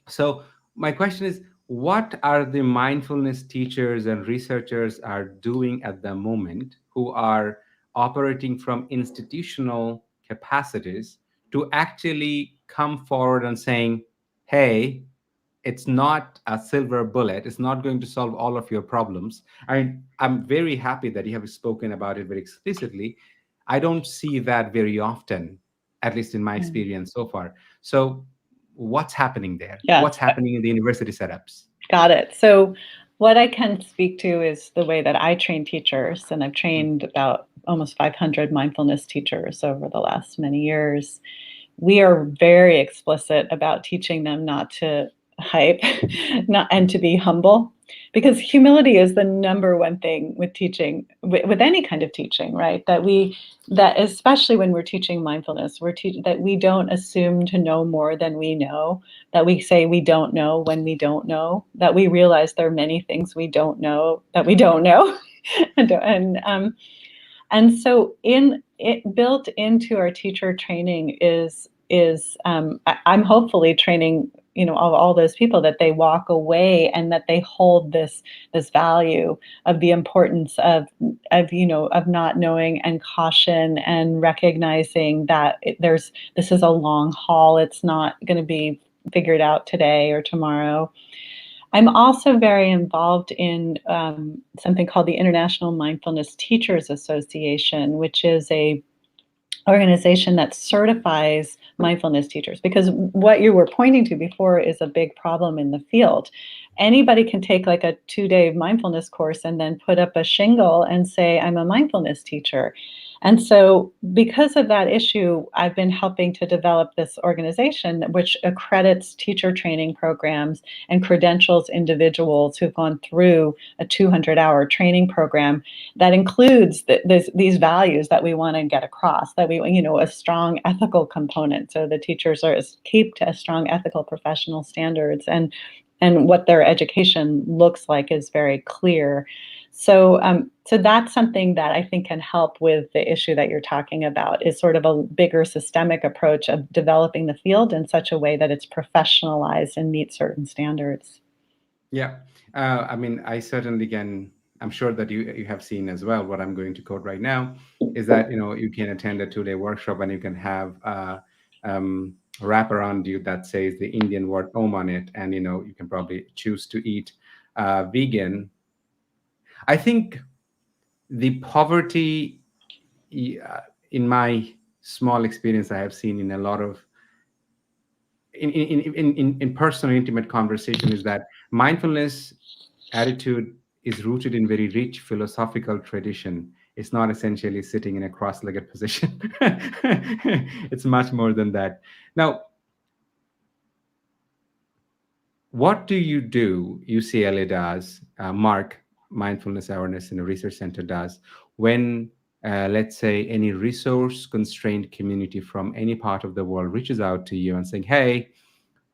so my question is, what are the mindfulness teachers and researchers are doing at the moment, who are operating from institutional capacities, to actually come forward and saying, hey, it's not a silver bullet, it's not going to solve all of your problems. I'm very happy that you have spoken about it very explicitly. I don't see that very often, at least in my Yeah. experience so far. So what's happening there? Yeah. What's happening in the university setups? Got it. So, what I can speak to is the way that I train teachers, and I've trained about almost 500 mindfulness teachers over the last many years. We are very explicit about teaching them not to hype, not and to be humble, because humility is the number one thing with teaching, with any kind of teaching, right? That especially when we're teaching mindfulness, that we don't assume to know more than we know, that we say we don't know when we don't know, that we realize there are many things we don't know that we don't know. And so in it built into our teacher training I'm hopefully training, all those people, that they walk away and that they hold this value of the importance of not knowing, and caution, and recognizing that this is a long haul. It's not going to be figured out today or tomorrow. I'm also very involved in something called the International Mindfulness Teachers Association, which is a organization that certifies mindfulness teachers, because what you were pointing to before is a big problem in the field. Anybody can take like a 2-day mindfulness course and then put up a shingle and say, I'm a mindfulness teacher. And so because of that issue, I've been helping to develop this organization which accredits teacher training programs and credentials individuals who've gone through a 200-hour training program that includes these values that we want to get across, that a strong ethical component. So the teachers keep to a strong ethical professional standards, and what their education looks like is very clear. So that's something that I think can help with the issue that you're talking about, is sort of a bigger systemic approach of developing the field in such a way that it's professionalized and meets certain standards. Yeah. I mean, I certainly can. I'm sure that you have seen as well what I'm going to quote right now, is that you can attend a 2-day workshop, and you can have wrap around you that says the Indian word Om on it, and you can probably choose to eat vegan. I think the poverty, in my small experience, I have seen in a lot of in personal intimate conversation, is that mindfulness attitude is rooted in very rich philosophical tradition. It's not essentially sitting in a cross-legged position. It's much more than that. Now, what do UCLA does, Mark, Mindfulness Awareness in a Research Center does, when, let's say, any resource-constrained community from any part of the world reaches out to you and saying, hey,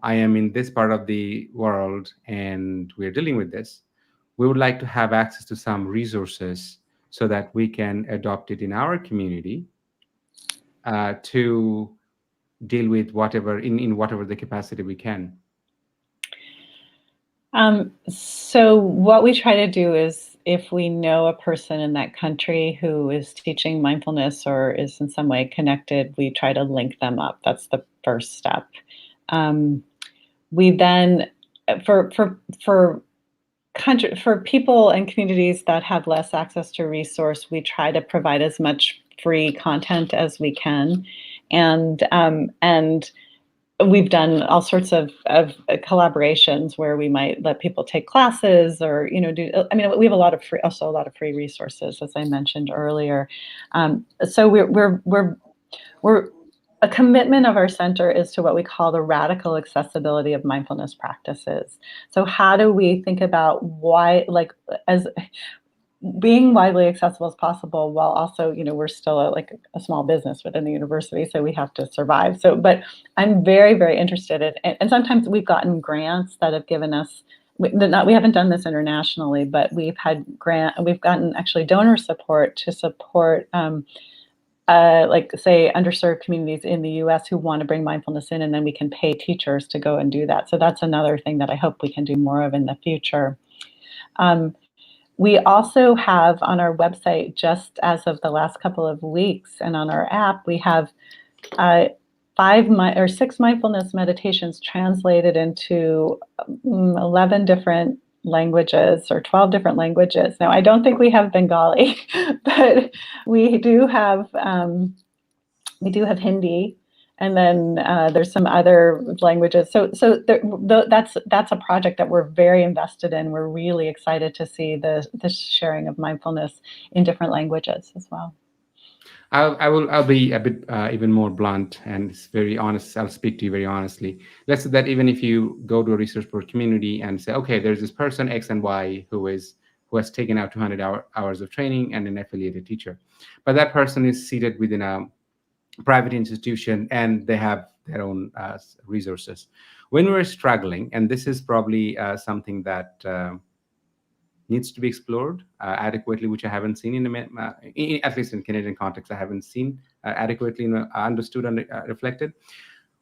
I am in this part of the world and we're dealing with this. We would like to have access to some resources so that we can adopt it in our community, to deal with whatever in whatever the capacity we can? So what we try to do is, if we know a person in that country who is teaching mindfulness or is in some way connected, we try to link them up. That's the first step. We then, for for people and communities that have less access to resource, we try to provide as much free content as we can, and we've done all sorts of collaborations where we might let people take classes or do. I mean, we have also a lot of free resources, as I mentioned earlier. So we're a commitment of our center is to what we call the radical accessibility of mindfulness practices. So how do we think about why, like, as being widely accessible as possible, while also, we're still a small business within the university, so we have to survive. So, but I'm very, very interested in, and sometimes we've gotten grants that have given us, we haven't done this internationally, but we've gotten actually donor support to support, like, say, underserved communities in the US who want to bring mindfulness in, and then we can pay teachers to go and do that. So that's another thing that I hope we can do more of in the future. We also have on our website, just as of the last couple of weeks, and on our app, we have 6 mindfulness meditations translated into 11 different languages or 12 different languages. Now, I don't think we have Bengali, but we do have Hindi. And then there's some other languages. So that's a project that we're very invested in. We're really excited to see the sharing of mindfulness in different languages as well. I'll be a bit even more blunt and very honest. I'll speak to you very honestly. Let's say that even if you go to a research board community and say, okay, there's this person X and Y who has taken out 200 hours of training and an affiliated teacher, but that person is seated within a private institution and they have their own resources. When we're struggling, and this is probably something that needs to be explored adequately, which I haven't seen at least in Canadian context, I haven't seen adequately understood and reflected.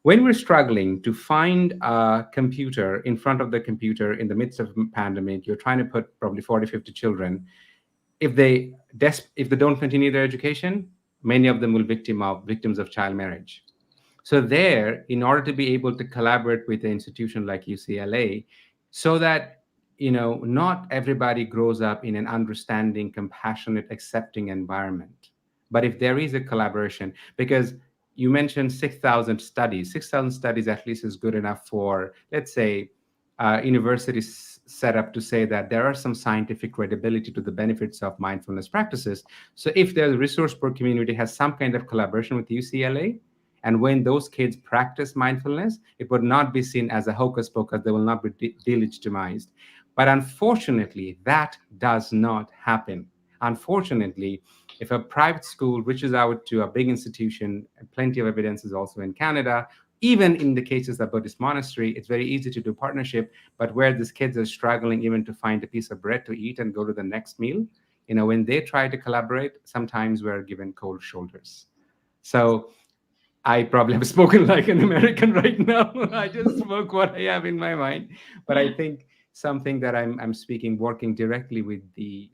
When we're struggling to find a computer in front of the computer in the midst of a pandemic, you're trying to put probably 40, 50 children. If they don't continue their education, many of them will victims of child marriage. So there, in order to be able to collaborate with an institution like UCLA, so that not everybody grows up in an understanding, compassionate, accepting environment. But if there is a collaboration, because you mentioned 6,000 studies, 6,000 studies at least is good enough for, let's say, universities set up to say that there are some scientific credibility to the benefits of mindfulness practices. So if the resource board community has some kind of collaboration with UCLA, and when those kids practice mindfulness, it would not be seen as a hocus pocus. They will not be delegitimized. But unfortunately, that does not happen. Unfortunately, if a private school reaches out to a big institution, and plenty of evidence is also in Canada, even in the cases of Buddhist monastery, it's very easy to do partnership. But where these kids are struggling even to find a piece of bread to eat and go to the next meal, when they try to collaborate, sometimes we're given cold shoulders. So I probably have spoken like an American right now. I just spoke what I have in my mind. But I think something that I'm speaking, working directly with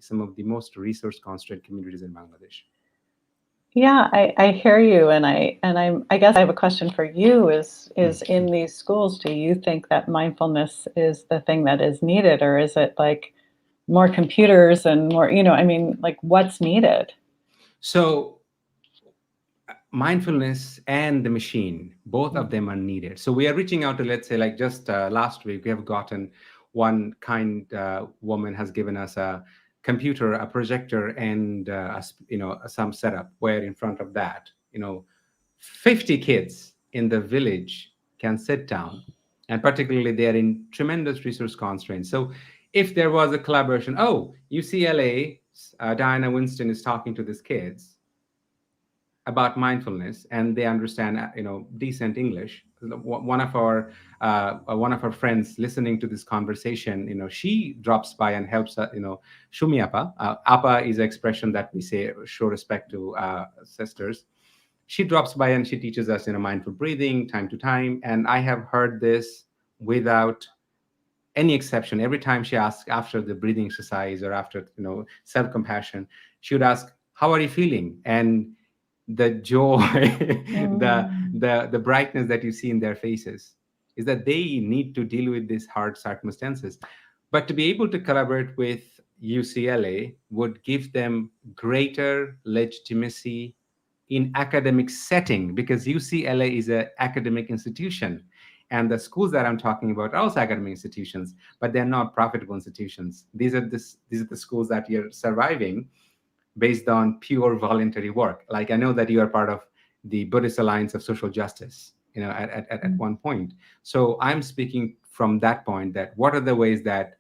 some of the most resource-constrained communities in Bangladesh. Yeah, I hear you, and I guess I have a question for you. Is in these schools, do you think that mindfulness is the thing that is needed, or is it like more computers and more? I mean, like, what's needed? So mindfulness and the machine, both of them are needed. So we are reaching out to, let's say, like just last week, we have gotten one kind woman has given us a computer, a projector, and some setup where in front of that, 50 kids in the village can sit down, and particularly they are in tremendous resource constraints. So if there was a collaboration, UCLA, Diana Winston is talking to these kids about mindfulness and they understand decent English. One of our friends listening to this conversation, she drops by and helps Shumi Appa. Appa is an expression that we say show respect to sisters. she drops by and she teaches us, mindful breathing time to time. And I have heard this without any exception. Every time she asks after the breathing exercise or after, self-compassion, she would ask, how are you feeling? And the joy, the Mm. the brightness that you see in their faces is that they need to deal with these hard circumstances. But to be able to collaborate with UCLA would give them greater legitimacy in academic setting, because UCLA is an academic institution, and the schools that I'm talking about are also academic institutions, but they're not profitable institutions. These are the schools that you're surviving based on pure voluntary work. Like, I know that you are part of the Buddhist Alliance of Social Justice, at one point. So I'm speaking from that point, that what are the ways that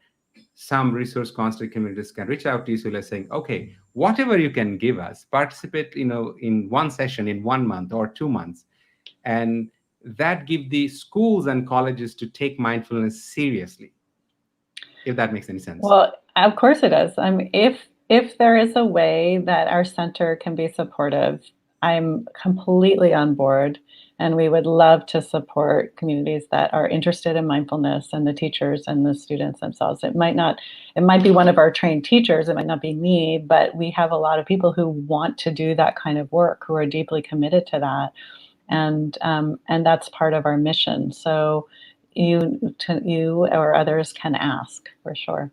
some resource constant communities can reach out to you, so they're saying, okay, whatever you can give us, participate, in one session in 1 month or 2 months, and that give the schools and colleges to take mindfulness seriously, if that makes any sense. Well, of course it does. If there is a way that our center can be supportive, I'm completely on board, and we would love to support communities that are interested in mindfulness, and the teachers and the students themselves. It might be one of our trained teachers, it might not be me, but we have a lot of people who want to do that kind of work, who are deeply committed to that, and that's part of our mission. So you or others can ask for sure.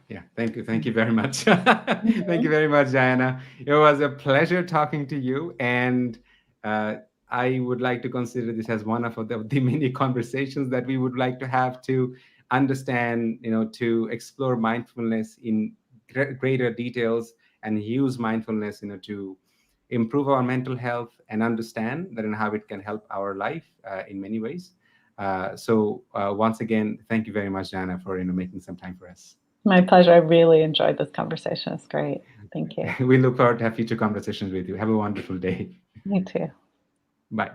Yeah. Thank you very much. Thank you very much, Diana. It was a pleasure talking to you, and I would like to consider this as one of the many conversations that we would like to have to understand, to explore mindfulness in greater details, and use mindfulness, to improve our mental health, and understand that and how it can help our life in many ways. So once again, thank you very much, Diana, for making some time for us. My pleasure. I really enjoyed this conversation. It's great. Thank you. We look forward to have future conversations with you. Have a wonderful day. You too. Bye.